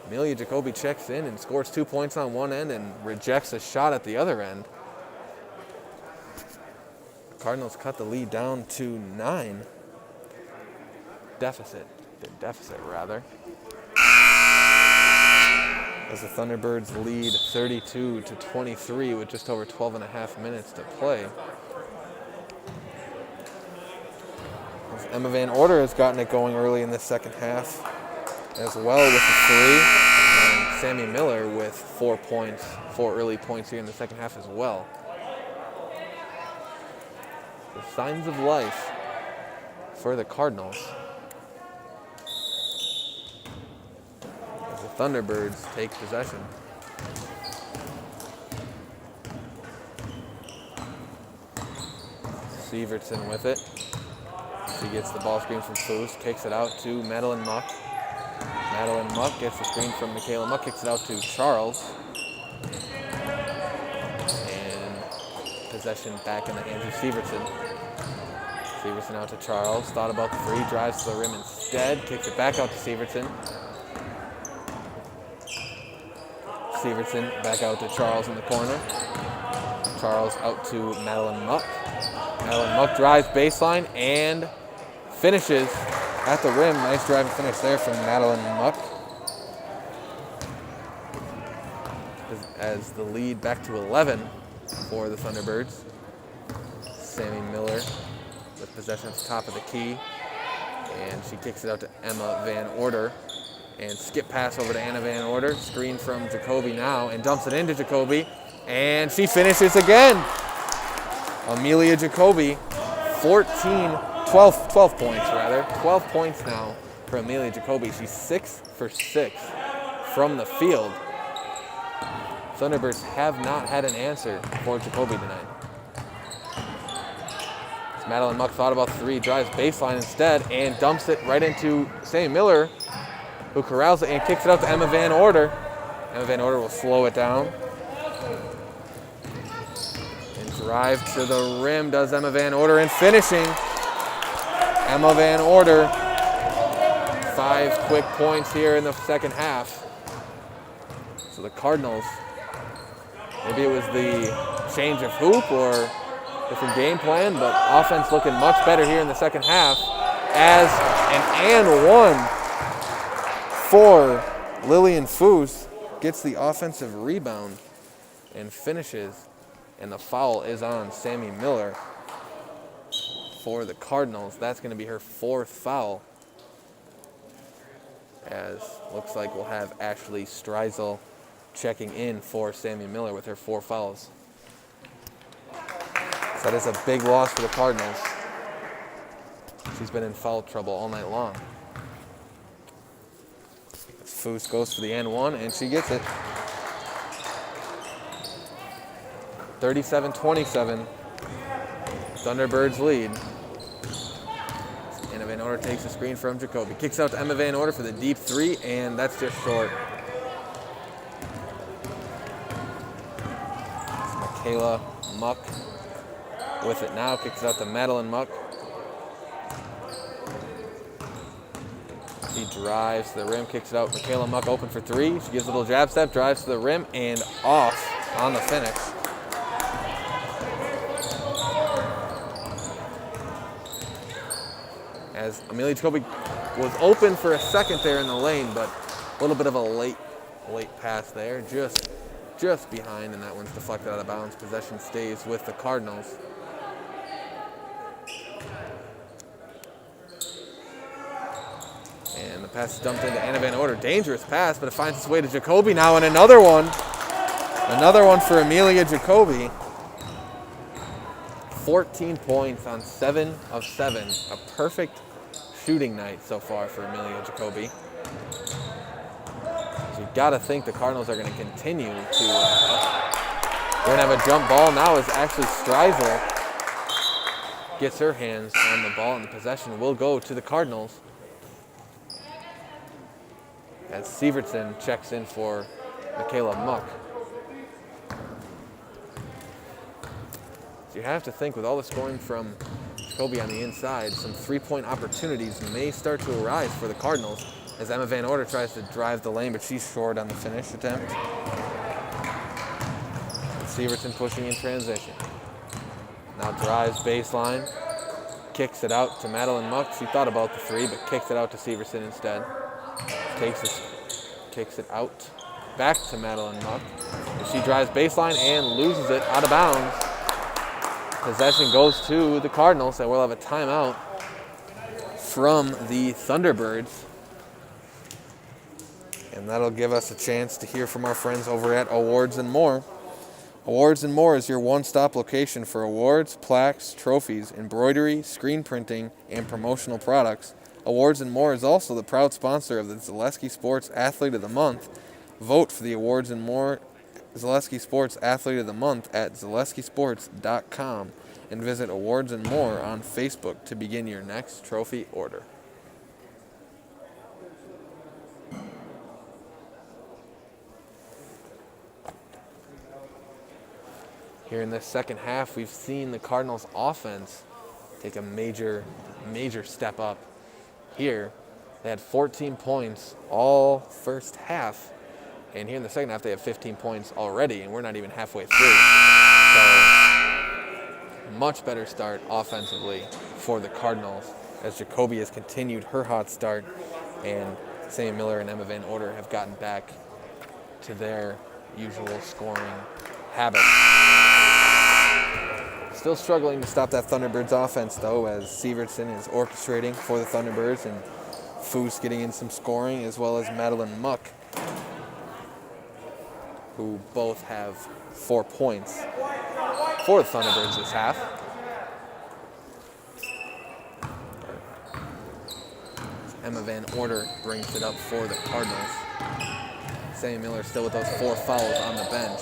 Speaker 1: Amelia Jacoby checks in and scores 2 points on one end and rejects a shot at the other end. The Cardinals cut the lead down to 9. Deficit rather. As the Thunderbirds lead 32-23 with just over 12 and a half minutes to play. As Emma Van Order has gotten it going early in the second half as well with the three. And Sammy Miller with 4 points, 4 early points here in the second half as well. The signs of life for the Cardinals. Thunderbirds take possession. Severson with it. She gets the ball screen from Foose, kicks it out to Madeline Muck. Madeline Muck gets the screen from Michaela Muck, kicks it out to Charles. And possession back in the hands of Severson. Severson out to Charles, thought about the three, drives to the rim instead, kicks it back out to Severson. Severson back out to Charles in the corner. Charles out to Madeline Muck. Madeline Muck drives baseline and finishes at the rim. Nice driving finish there from Madeline Muck. As the lead back to 11 for the Thunderbirds. Sammy Miller with possession at the top of the key. And she kicks it out to Emma Van Order. And skip pass over to Anna Van Order. Screen from Jacoby now and dumps it into Jacoby. And she finishes again. Amelia Jacoby, 12 points rather. 12 points now for Amelia Jacoby. She's 6 for 6 from the field. Thunderbirds have not had an answer for Jacoby tonight. As Madeline Muck thought about 3, drives baseline instead and dumps it right into Sammy Miller, who corrals it and kicks it out to Emma Van Order. Emma Van Order will slow it down. And drive to the rim does Emma Van Order, and finishing Emma Van Order. 5 quick points here in the second half. So the Cardinals, maybe it was the change of hoop or different game plan, but offense looking much better here in the second half as an and one for Lillian Foos gets the offensive rebound and finishes, and the foul is on Sammy Miller for the Cardinals. That's going to be her 4th foul, as looks like we'll have Ashley Streisel checking in for Sammy Miller with her 4 fouls. So that is a big loss for the Cardinals. She's been in foul trouble all night long. As Foos goes for the and one, and she gets it. 37-27. Thunderbirds lead. Emma Van Order takes the screen from Jacoby. Kicks out to Emma Van Order for the deep 3, and that's just short. It's Michaela Muck with it now. Kicks it out to Madeline Muck. She drives to the rim, kicks it out. Michaela Muck open for 3. She gives a little jab step, drives to the rim, and off on the finish. As Amelia Jacoby was open for a second there in the lane, but a little bit of a late pass there, just behind, and that one's deflected out of bounds. Possession stays with the Cardinals. And the pass is dumped into Anna Van Order. Dangerous pass, but it finds its way to Jacoby now, and another one for Amelia Jacoby. 14 points on 7 of 7. A perfect shooting night so far for Amelia Jacoby. So you got to think the Cardinals are going to continue to. We're going to have a jump ball now as Ashley Streisel gets her hands on the ball, and the possession will go to the Cardinals. As Sievertson checks in for Michaela Muck. So you have to think with all the scoring from Jacoby on the inside, some 3-point opportunities may start to arise for the Cardinals as Emma Van Order tries to drive the lane, but she's short on the finish attempt. And Sievertson pushing in transition. Now drives baseline, kicks it out to Madeline Muck. She thought about the 3, but kicks it out to Sievertson instead. Kicks it out back to Madeline Muck. And she drives baseline and loses it out of bounds. Possession goes to the Cardinals, and we'll have a timeout from the Thunderbirds. And that'll give us a chance to hear from our friends over at Awards and More. Awards and More is your one-stop location for awards, plaques, trophies, embroidery, screen printing, and promotional products. Awards and More is also the proud sponsor of the Zaleski Sports Athlete of the Month. Vote for the Awards and More Zaleski Sports Athlete of the Month at zaleskisports.com and visit Awards and More on Facebook to begin your next trophy order. Here in this second half, we've seen the Cardinals offense take a major step up. Here, they had 14 points all first half. And here in the second half, they have 15 points already, and we're not even halfway through. So, much better start offensively for the Cardinals as Jacoby has continued her hot start, and Sammy Miller and Emma Van Order have gotten back to their usual scoring habits. Still struggling to stop that Thunderbirds offense, though, as Sievertson is orchestrating for the Thunderbirds, and Foos getting in some scoring, as well as Madeline Muck, who both have 4 points for the Thunderbirds this half. Emma Van Order brings it up for the Cardinals. Sammy Miller still with those 4 fouls on the bench.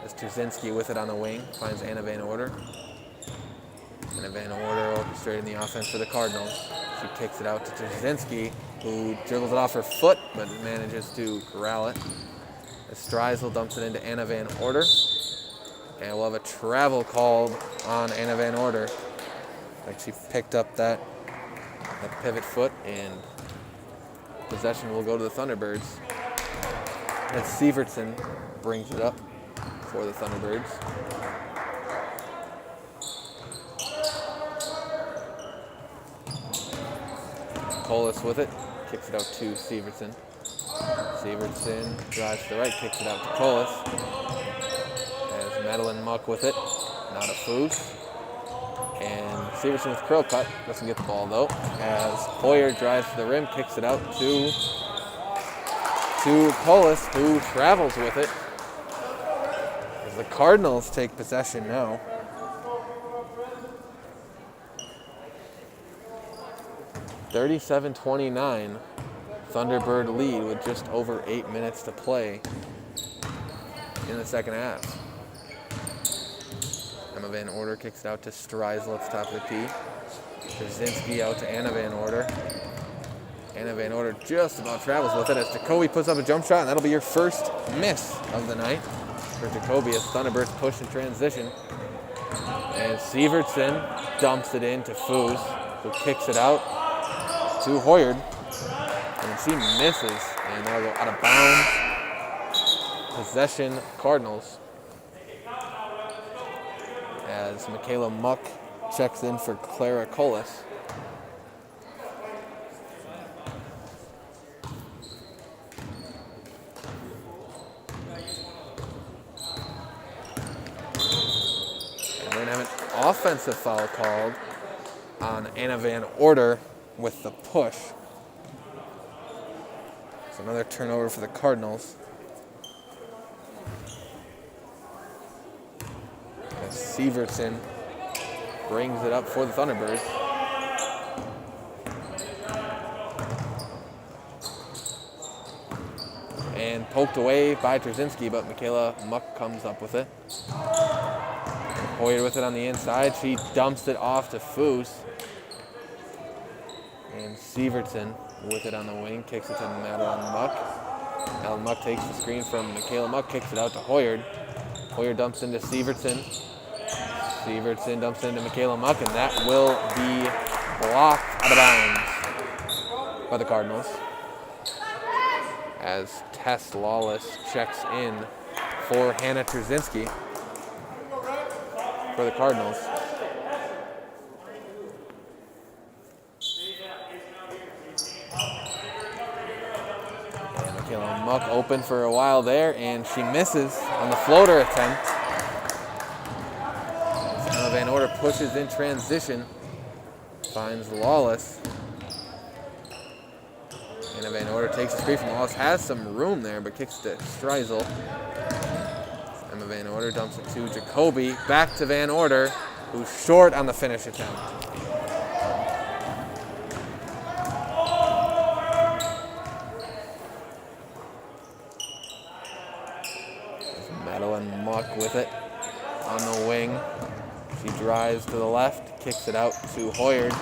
Speaker 1: As Trzynski with it on the wing, finds Anna Van Order. Anna Van Order orchestrating the offense for the Cardinals. She kicks it out to Trzynski, who dribbles it off her foot, but manages to corral it. As Streisel dumps it into Anna Van Order. And we'll have a travel called on Anna Van Order. Like she picked up that pivot foot, and possession will go to the Thunderbirds. As Sievertson brings it up for the Thunderbirds. Colas with it, kicks it out to Sievertson. Sievertson drives to the right, kicks it out to Colas. As Madeline Muck with it, not a Foos. And Sievertson with curl cut, doesn't get the ball though. As Hoyer drives to the rim, kicks it out to Colas, who travels with it. As the Cardinals take possession now. (37-29), Thunderbird lead with just over 8 minutes to play in the second half. Emma Van Order kicks it out to Streisel at the top of the key. Trzynski out to Anna Van Order. Anna Van Order just about travels with it as Jacoby puts up a jump shot, and that'll be your first miss of the night for Jacoby as Thunderbirds push in transition. And Sievertson dumps it in to Foos, who kicks it out to Hoyard. And she misses, and that'll go out of bounds. Possession Cardinals. As Michaela Muck checks in for Clara Colas. And we're going to have an offensive foul called on Anna Van Order with the push. So another turnover for the Cardinals. As Sievertson brings it up for the Thunderbirds. And poked away by Trzynski, but Michaela Muck comes up with it. Hoyer with it on the inside. She dumps it off to Foos. And Sievertson with it on the wing, kicks it to Madeline Muck. Madeline Muck takes the screen from Michaela Muck, kicks it out to Hoyard. Hoyard dumps into Sievertson. Sievertson dumps into Michaela Muck, and that will be blocked out of bounds by the Cardinals. As Tess Lawless checks in for Hannah Trzynski for the Cardinals. And Michaela Muck open for a while there, and she misses on the floater attempt. Anna Van Order pushes in transition, finds Lawless. Anna Van Order takes the screen from Lawless, has some room there, but kicks to Streisel. Emma Van Order dumps it to Jacoby, back to Van Order, who's short on the finish attempt. Madeline Muck with it on the wing. She drives to the left, kicks it out to Hoyard.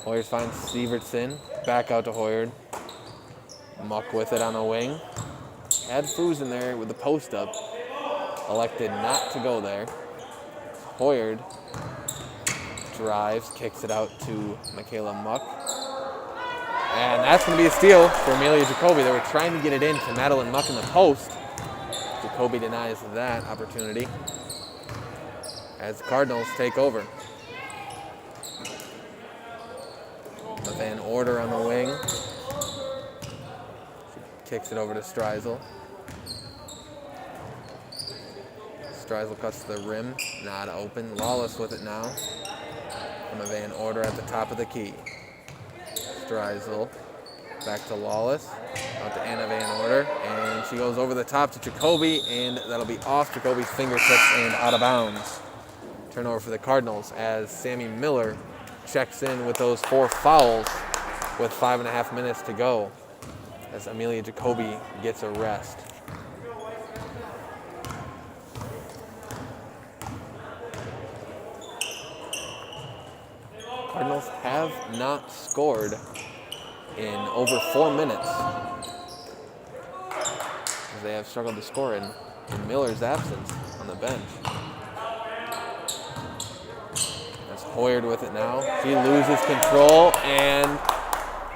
Speaker 1: Hoyard finds Sievertson, back out to Hoyard. Muck with it on the wing. Had Foos in there with the post up. Elected not to go there. Hoyard drives, kicks it out to Michaela Muck. And that's going to be a steal for Amelia Jacoby. They were trying to get it in to Madeline Muck in the post. Jacoby denies that opportunity as the Cardinals take over. The Van Order on the wing. She kicks it over to Streisel. Streisel cuts to the rim, not open. Lawless with it now. From a Van Order at the top of the key. Streisel back to Lawless, out to Anna Van Order, and she goes over the top to Jacoby, and that'll be off Jacoby's fingertips and out of bounds. Turnover for the Cardinals as Sammy Miller checks in with those 4 fouls with 5.5 minutes to go as Amelia Jacoby gets a rest. Cardinals have not scored in over 4 minutes. They have struggled to score in Miller's absence on the bench. That's Hoyard with it now. She loses control and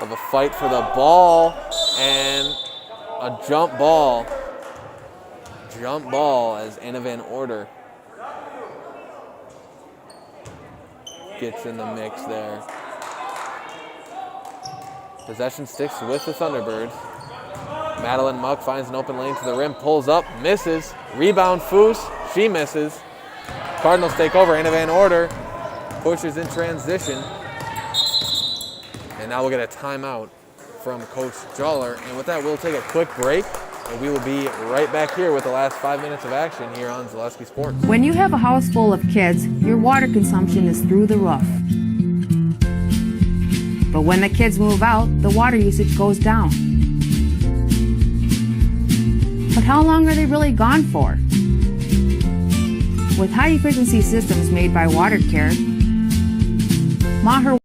Speaker 1: of a fight for the ball and a jump ball. Jump ball as Anna Van Order gets in the mix there. Possession sticks with the Thunderbirds. Madeline Muck finds an open lane to the rim, pulls up, misses. Rebound Foose, she misses. Cardinals take over. Anna Van Order pushes in transition. And now we'll get a timeout from Coach Joller. And with that, we'll take a quick break. And we will be right back here with the last 5 minutes of action here on Zaleski Sports.
Speaker 3: When you have a house full of kids, your water consumption is through the roof. But when the kids move out, the water usage goes down. But how long are they really gone for? With high-efficiency systems made by WaterCare, Maher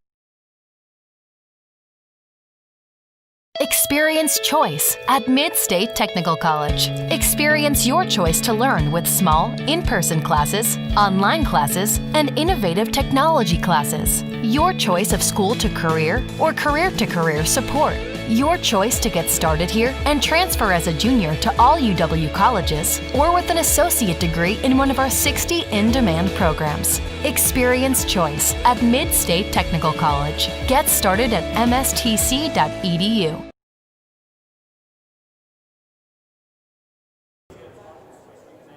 Speaker 4: Experience choice at Mid-State Technical College. Experience your choice to learn with small, in-person classes, online classes, and innovative technology classes. Your choice of school to career or career to career support. Your choice to get started here and transfer as a junior to all UW colleges or with an associate degree in one of our 60 in-demand programs. Experience choice at Mid-State Technical College. Get started at mstc.edu.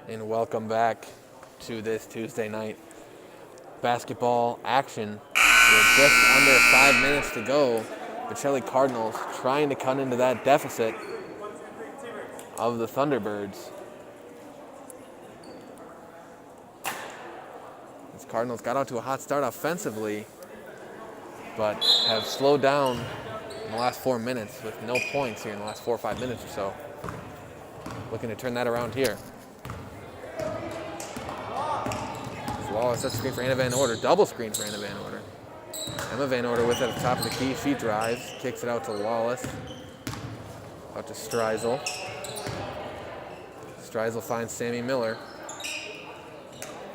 Speaker 1: And welcome back to this Tuesday night basketball action. With just under 5 minutes to go, Pacelli Cardinals trying to cut into that deficit of the Thunderbirds. These Cardinals got out to a hot start offensively, but have slowed down in the last 4 minutes with no points here in the last 4 or 5 minutes or so. Looking to turn that around here. Wallace sets the screen for Anna Van Order. Double screen for Anna Van Order. Emma Van Order with it at the top of the key. She drives, kicks it out to Wallace. Out to Streisel. Streisel finds Sammy Miller.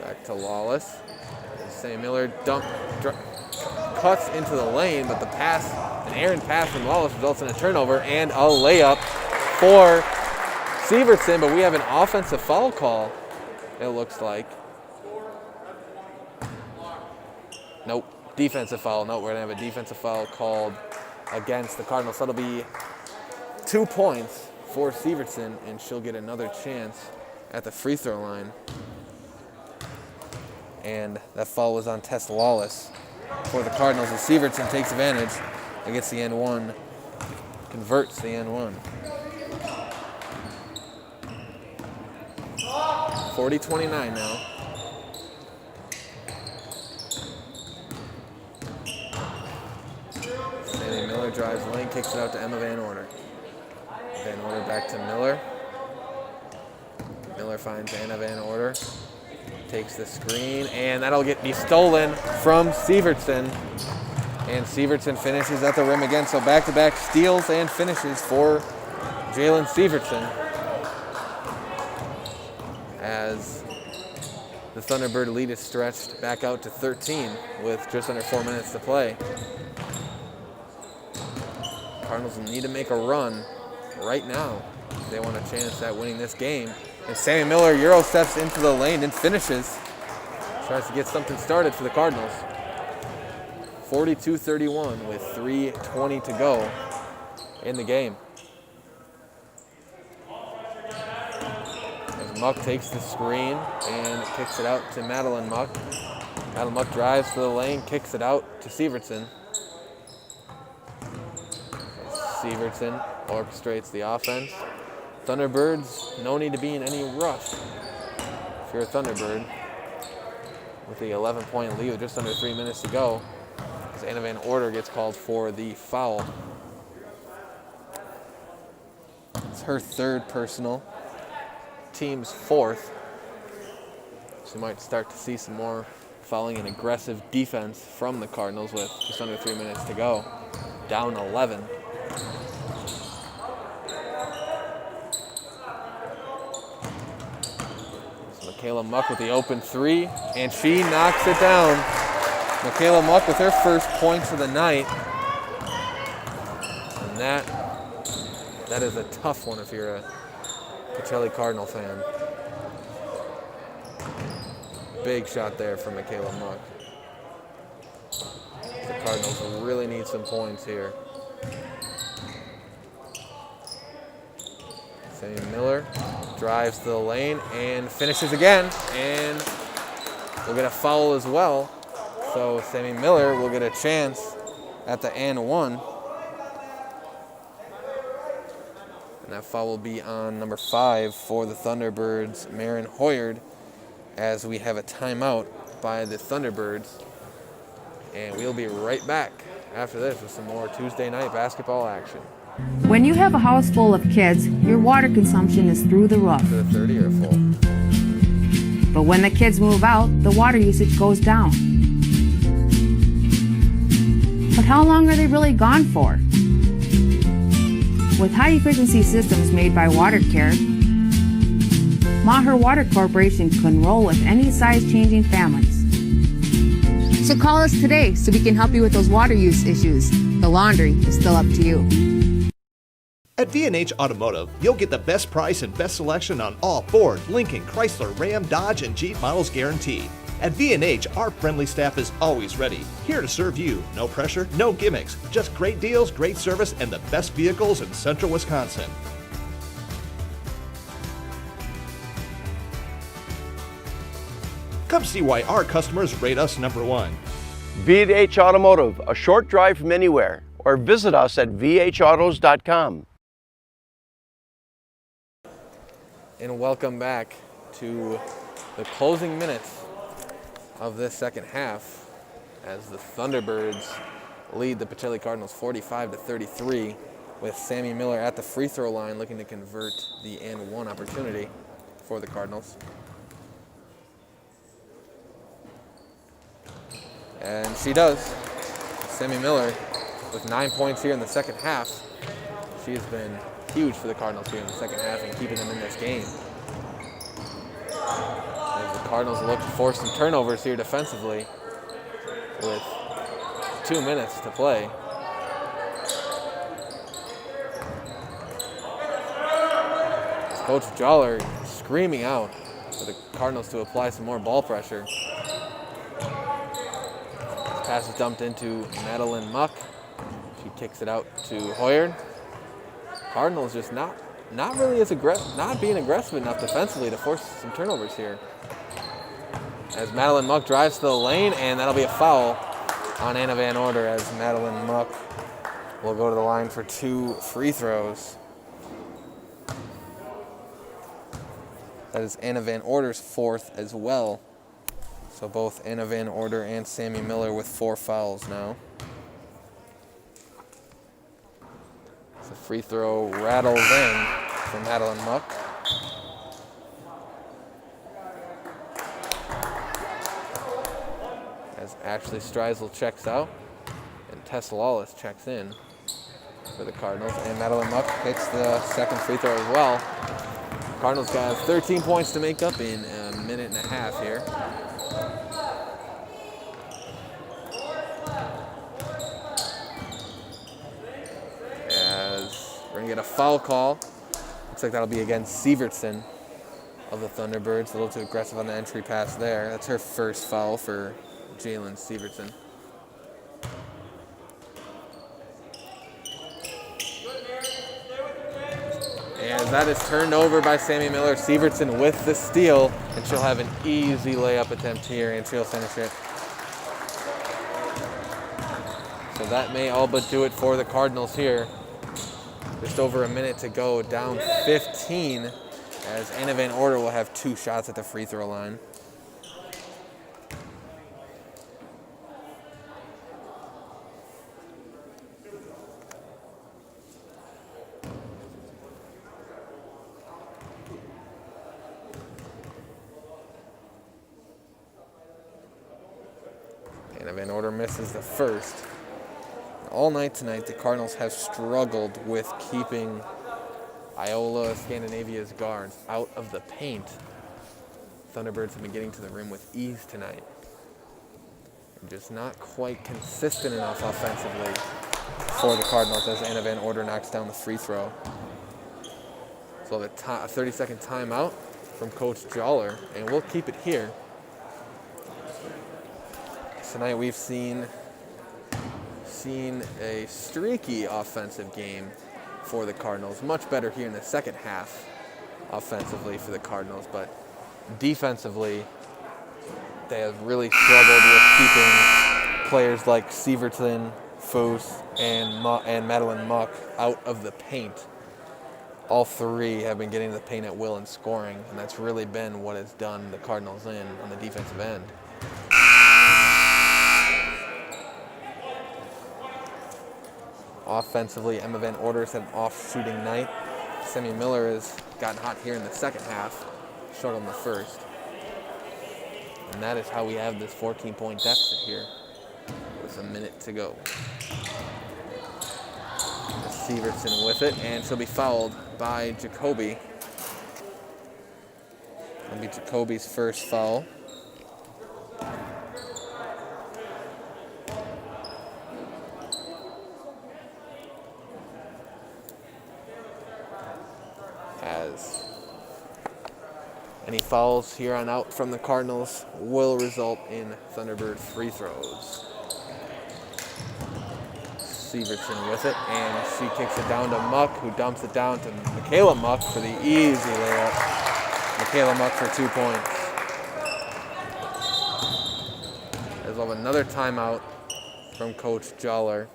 Speaker 1: Back to Wallace. Sammy Miller cuts into the lane, but the pass, an errant pass from Wallace results in a turnover and a layup for Sievertson, but we have an offensive foul call, it looks like. Nope, defensive foul. Nope, we're going to have a defensive foul called against the Cardinals. That'll be 2 points for Sievertson, and she'll get another chance at the free throw line. And that foul was on Tess Lawless for the Cardinals, and Sievertson takes advantage and gets the and one, converts the and one. 40-29 now. Sammy Miller drives the lane, kicks it out to Emma Van Order. Van Order back to Miller. Miller finds Anna Van Order. Takes the screen, and that'll be stolen from Sievertson. And Sievertson finishes at the rim again. So back-to-back steals and finishes for Jalen Sievertson. As the Thunderbird lead is stretched back out to 13 with just under 4 minutes to play. Cardinals need to make a run right now if they want a chance at winning this game. And Sammy Miller Euro steps into the lane and finishes. Tries to get something started for the Cardinals. 42-31 with 3:20 to go in the game. As Muck takes the screen and kicks it out to Madeline Muck. Madeline Muck drives to the lane, kicks it out to Sievertson. Sievertson orchestrates the offense. Thunderbirds, no need to be in any rush if you're a Thunderbird. With the 11-point lead with just under 3 minutes to go. as Anna Van Order gets called for the foul. It's her third personal, team's fourth. So might start to see some more fouling and aggressive defense from the Cardinals with just under 3 minutes to go. Down 11. So Michaela Muck with the open three, and she knocks it down. Michaela Muck with her first points of the night. And that is a tough one if you're a Pacelli Cardinal fan. Big shot there from Michaela Muck. The Cardinals really need some points here. Sammy Miller drives to the lane and finishes again, and we'll get a foul as well. So Sammy Miller will get a chance at the and one. And that foul will be on number 5 for the Thunderbirds, Marin Hoyard, as we have a timeout by the Thunderbirds. And we'll be right back after this with some more Tuesday night basketball action.
Speaker 3: When you have a house full of kids, your water consumption is through the roof.
Speaker 1: To the 30 or full.
Speaker 3: But when the kids move out, the water usage goes down. But how long are they really gone for? With high-efficiency systems made by WaterCare, Maher Water Corporation can roll with any size-changing families. So call us today so we can help you with those water use issues. The laundry is still up to you.
Speaker 5: At V&H Automotive, you'll get the best price and best selection on all Ford, Lincoln, Chrysler, Ram, Dodge, and Jeep models guaranteed. At V&H, our friendly staff is always ready, here to serve you. No pressure, no gimmicks, just great deals, great service, and the best vehicles in central Wisconsin. Come see why our customers rate us number one.
Speaker 6: V&H Automotive, a short drive from anywhere, or visit us at vhautos.com.
Speaker 1: And welcome back to the closing minutes of this second half as the Thunderbirds lead the Pacelli Cardinals 45-33 with Sammy Miller at the free throw line looking to convert the and one opportunity for the Cardinals. And she does. Sammy Miller with 9 points here in the second half. She has been huge for the Cardinals here in the second half and keeping them in this game. As the Cardinals look to force some turnovers here defensively with 2 minutes to play. As Coach Joller screaming out for the Cardinals to apply some more ball pressure. Pass is dumped into Madeline Muck. She kicks it out to Hoyard. Cardinals just not really as aggressive, not being aggressive enough defensively to force some turnovers here. As Madeline Muck drives to the lane, and that'll be a foul on Anna Van Order as Madeline Muck will go to the line for 2 free throws. That is Anna Van Order's 4th as well. So both Anna Van Order and Sammy Miller with 4 fouls now. The free throw rattles in from Madeline Muck. As Ashley Streisel checks out and Tessa Lawless checks in for the Cardinals. And Madeline Muck hits the second free throw as well. Cardinals got 13 points to make up in a minute and a half here. We're going to get a foul call. Looks like that'll be against Sievertson of the Thunderbirds. A little too aggressive on the entry pass there. That's her first foul for Jalen Sievertson. And that is turned over by Sammy Miller. Sievertson with the steal, and she'll have an easy layup attempt here, and she'll finish it. So that may all but do it for the Cardinals here. Just over a minute to go, down 15, as Anna Van Order will have 2 shots at the free throw line. misses the first. All night tonight, the Cardinals have struggled with keeping Iola, Scandinavia's guards out of the paint. Thunderbirds have been getting to the rim with ease tonight. They're just not quite consistent enough offensively for the Cardinals as Anna Van Order knocks down the free throw. So a 30-second timeout from Coach Joller, and we'll keep it here. Tonight we've seen a streaky offensive game for the Cardinals. Much better here in the second half offensively for the Cardinals, but defensively they have really struggled with keeping players like Sievertson, Foose, and Madeline Muck out of the paint. All three have been getting to the paint at will and scoring, and that's really been what has done the Cardinals in on the defensive end. Offensively, Emma Van Order's had an off-shooting night. Sammy Miller has gotten hot here in the second half, struggled in the first. And that is how we have this 14-point deficit here with a minute to go. Sievertson with it, and she'll be fouled by Jacoby. That'll be Jacoby's first foul. As any fouls here on out from the Cardinals will result in Thunderbird free throws. Sievertson with it, and she kicks it down to Muck, who dumps it down to Michaela Muck for the easy layup. Michaela Muck for 2 points. As well, another timeout from Coach Joller.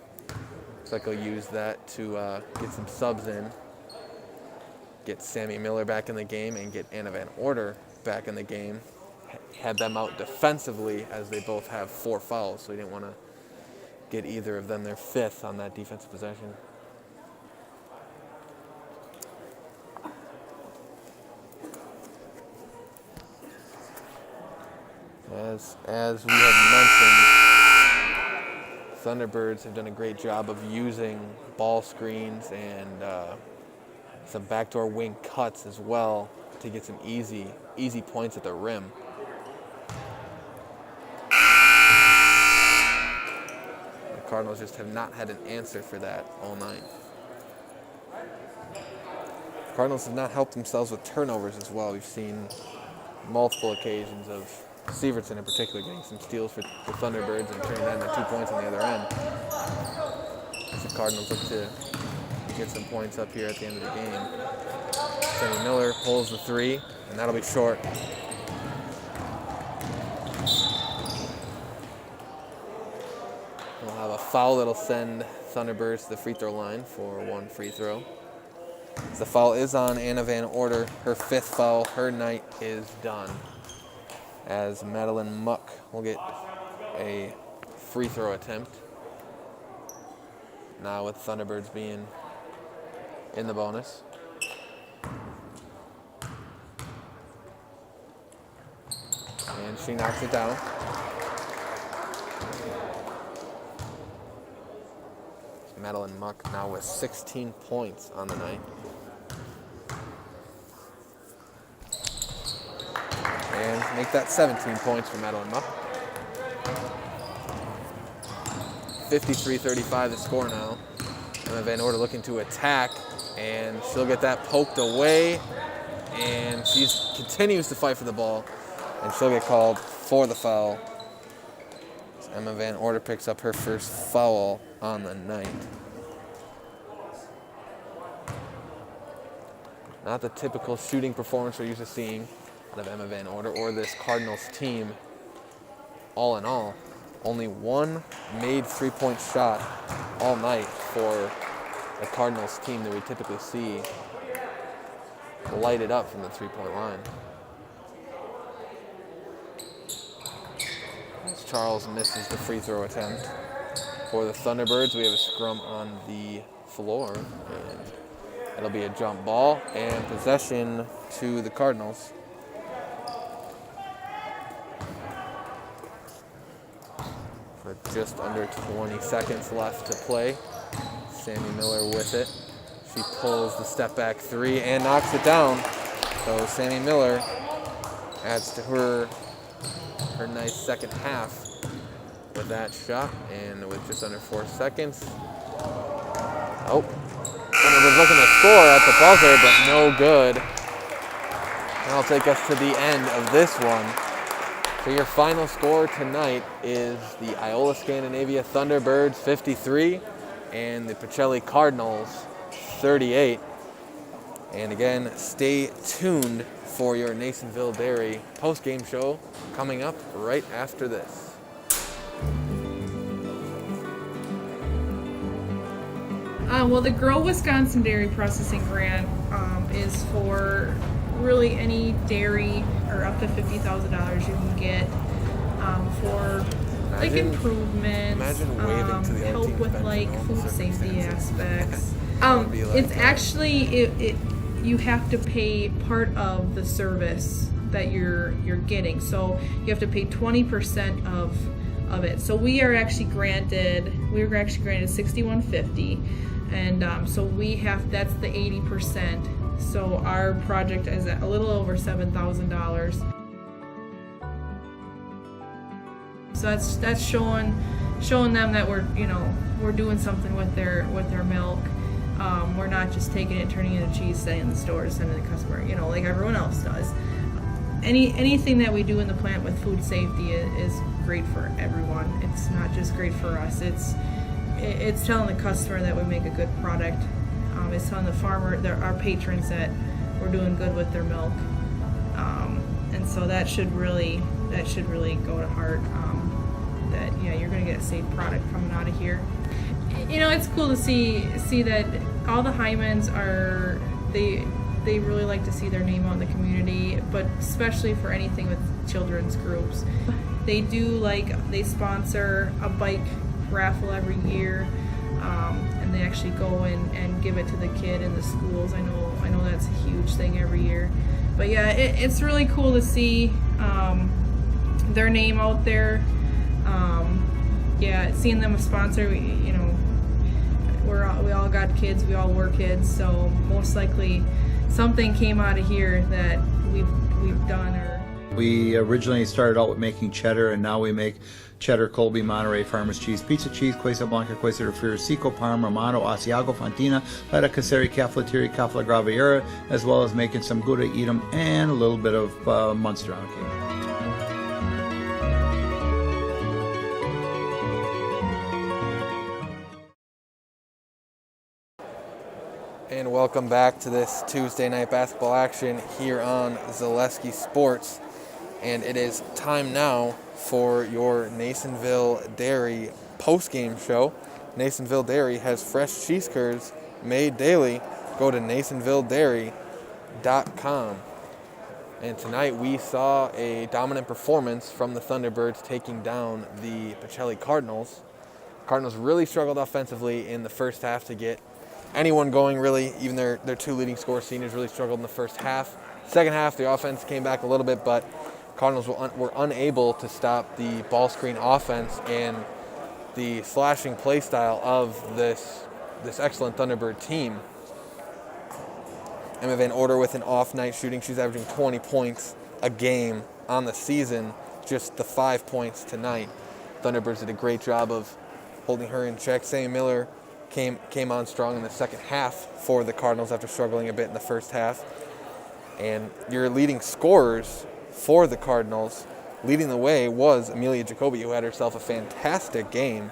Speaker 1: Looks like he'll use that to get some subs in, get Sammy Miller back in the game, and get Anna Van Order back in the game. Had them out defensively as they both have 4 fouls, so he didn't want to get either of them their 5th on that defensive possession. As we have mentioned, Thunderbirds have done a great job of using ball screens and some backdoor wing cuts as well to get some easy points at the rim. Cardinals just have not had an answer for that all night. Cardinals have not helped themselves with turnovers as well. We've seen multiple occasions of Sievertson in particular getting some steals for the Thunderbirds and turning that into 2 points on the other end. As the Cardinals look to get some points up here at the end of the game. Sammy Miller pulls the 3, and that'll be short. We'll have a foul that'll send Thunderbirds to the free throw line for 1 free throw. The foul is on Anna Van Order. Her 5th foul. Her night is done. As Madeline Muck will get a free throw attempt. Now with Thunderbirds being in the bonus. And she knocks it down. Madeline Muck now with 16 points on the night. And make that 17 points for Madeline Muck. 53-35 the score now. Emma Van Order looking to attack, and she'll get that poked away, and she continues to fight for the ball, and she'll get called for the foul. So Emma Van Order picks up her first foul on the night. Not the typical shooting performance we're used to seeing out of Emma Van Order or this Cardinals team. All in all, only 1 made 3-point shot all night for the Cardinals team that we typically see light it up from the 3-point line. As Charles misses the free throw attempt. For the Thunderbirds, we have a scrum on the floor, and it'll be a jump ball and possession to the Cardinals. For just under 20 seconds left to play. Sammy Miller with it. She pulls the step back three and knocks it down. So Sammy Miller adds to her nice second half with that shot, and with just under 4 seconds. Oh, Thunder was looking to score at the buzzer, but no good. And I'll take us to the end of this one. So your final score tonight is the Iola Scandinavia Thunderbirds 53 and the Pacelli Cardinals 38. And again, stay tuned for your Nasonville Dairy post-game show coming up right after this.
Speaker 10: Well, the Grow Wisconsin Dairy Processing Grant is for really any dairy, or up to $50,000 you can get for like improvements, help with like food safety aspects. It's actually you have to pay part of the service that you're getting, so you have to pay 20% of it. So we were actually granted $6,150, and so that's the 80%. So our project is at a little over $7,000. So that's showing them that we're doing something with their milk. We're not just taking it, turning it into cheese, setting it in the stores, sending it to the customer, like everyone else does. Anything that we do in the plant with food safety is great for everyone. It's not just great for us. It's telling the customer that we make a good product. It's telling the farmer, our patrons, that we're doing good with their milk. And so that should really go to heart. That you're going to get a safe product coming out of here. It's cool to see that all the Hymans they really like to see their name out in the community, but especially for anything with children's groups. They sponsor a bike raffle every year, and they actually go and give it to the kid in the schools. I know that's a huge thing every year. But yeah, it's really cool to see their name out there. Seeing them a sponsor, we all got kids, we all were kids, so most likely something came out of here that we've done.
Speaker 11: We originally started out with making cheddar, and now we make cheddar, Colby, Monterey, Farmers Cheese, Pizza Cheese, Quesa Blanca, Quesa de Friar, Seco, Parma, Romano, Asiago, Fontina, Letta, Casseri, Cafflettieri, Cafla Graviera, as well as making some Gouda Edam and a little bit of Munster on occasion.
Speaker 1: And welcome back to this Tuesday night basketball action here on Zaleski Sports. And it is time now for your Nasonville Dairy post-game show. Nasonville Dairy has fresh cheese curds made daily. Go to NasonvilleDairy.com. And tonight we saw a dominant performance from the Thunderbirds taking down the Pacelli Cardinals. Cardinals really struggled offensively in the first half to get anyone going, really. Even their two leading scorer seniors really struggled in the first half. Second half, the offense came back a little bit, but Cardinals were unable to stop the ball screen offense and the slashing play style of this excellent Thunderbird team. Emma Van Order with an off night shooting. She's averaging 20 points a game on the season, just the 5 points tonight. Thunderbirds did a great job of holding her in check. Sammy Miller came on strong in the second half for the Cardinals after struggling a bit in the first half. And your leading scorers for the Cardinals, leading the way, was Amelia Jacoby, who had herself a fantastic game.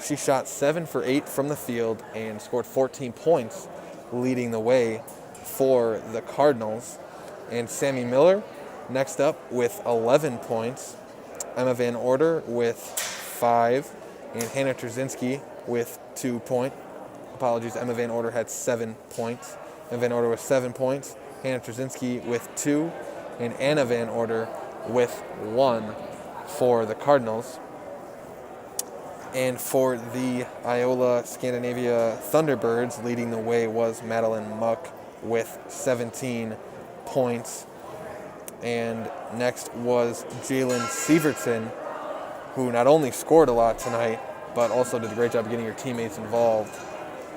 Speaker 1: She shot 7 for 8 from the field and scored 14 points, leading the way for the Cardinals. And Sammy Miller next up with 11 points. Emma Van Order with 5, and Hannah Trzynski with 2 points. Emma Van Order had 7 points. Emma Van Order with 7 points. Hannah Trzynski with 2, and Anna Van Order with 1 for the Cardinals. And for the Iola Scandinavia Thunderbirds, leading the way was Madeline Muck with 17 points. And next was Jalen Sievertson, who not only scored a lot tonight, but also did a great job getting her teammates involved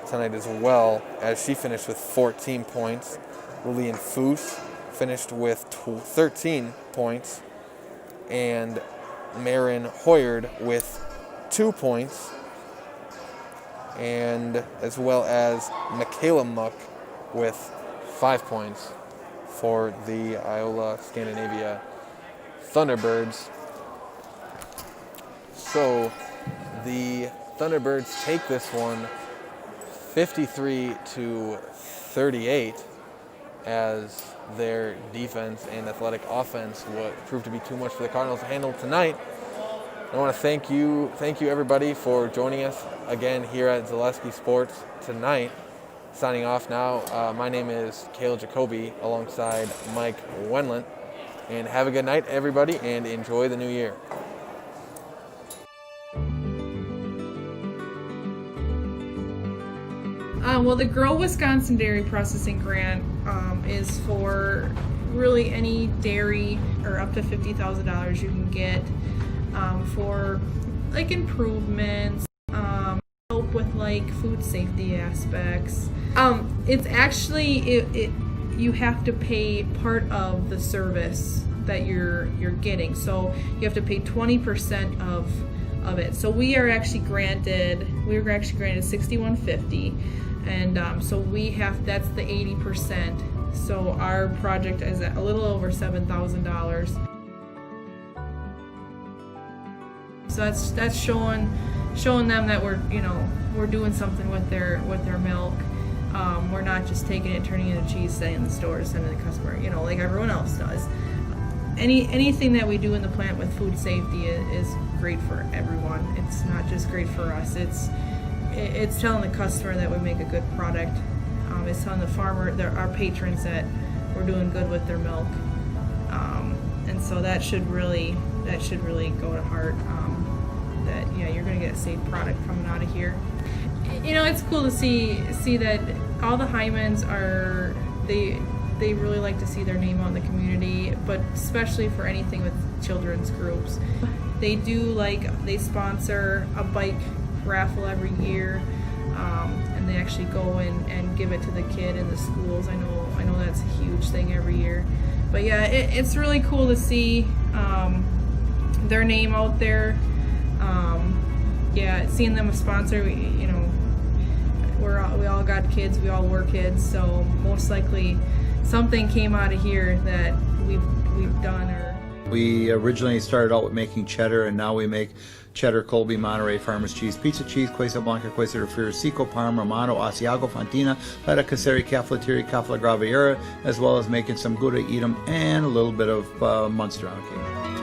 Speaker 1: tonight as well, as she finished with 14 points. Lillian Foose finished with 13 points, and Marin Hoyard with 2 points, and as well as Michaela Muck with 5 points for the Iola Scandinavia Thunderbirds. So the Thunderbirds take this one 53-38, as their defense and athletic offense would prove to be too much for the Cardinals to handle tonight. I want to thank you everybody for joining us again here at Zaleski Sports tonight. Signing off now, my name is Cale Jacoby alongside Mike Wenlant, and have a good night everybody and enjoy the new year.
Speaker 10: Well, the Grow Wisconsin Dairy Processing Grant is for really any dairy, or up to $50,000 you can get for like improvements, help with like food safety aspects. It's actually you have to pay part of the service that you're getting, so you have to pay 20% of it. So we were actually granted $6,150. And so that's the 80%. So our project is at a little over $7,000. So that's showing them that we're doing something with their milk. We're not just taking it and turning it into cheese, sending it in the stores, sending it to the customer, like everyone else does. Anything that we do in the plant with food safety is great for everyone. It's not just great for us. It's telling the customer that we make a good product. It's telling the farmer, our patrons, that we're doing good with their milk. And so that should really go to heart. That you're going to get a safe product coming out of here. It's cool to see that all the Hymans are they really like to see their name out in the community, but especially for anything with children's groups. They sponsor a bike raffle every year, and they actually go and give it to the kid in the schools. I know that's a huge thing every year, but yeah, it's really cool to see their name out there. Seeing them a sponsor, we all got kids, we all were kids, so most likely something came out of here that we've done.
Speaker 11: We originally started out with making cheddar, and now we make cheddar, Colby, Monterey, Farmers cheese, pizza cheese, Quesa Blanca, Quesa de Friar, Seco, Parma, Romano, Asiago, Fontina, Feta, Casseri, Cafflettieri, Cafla Graviera, as well as making some Gouda, Edam, and a little bit of Munster on occasion.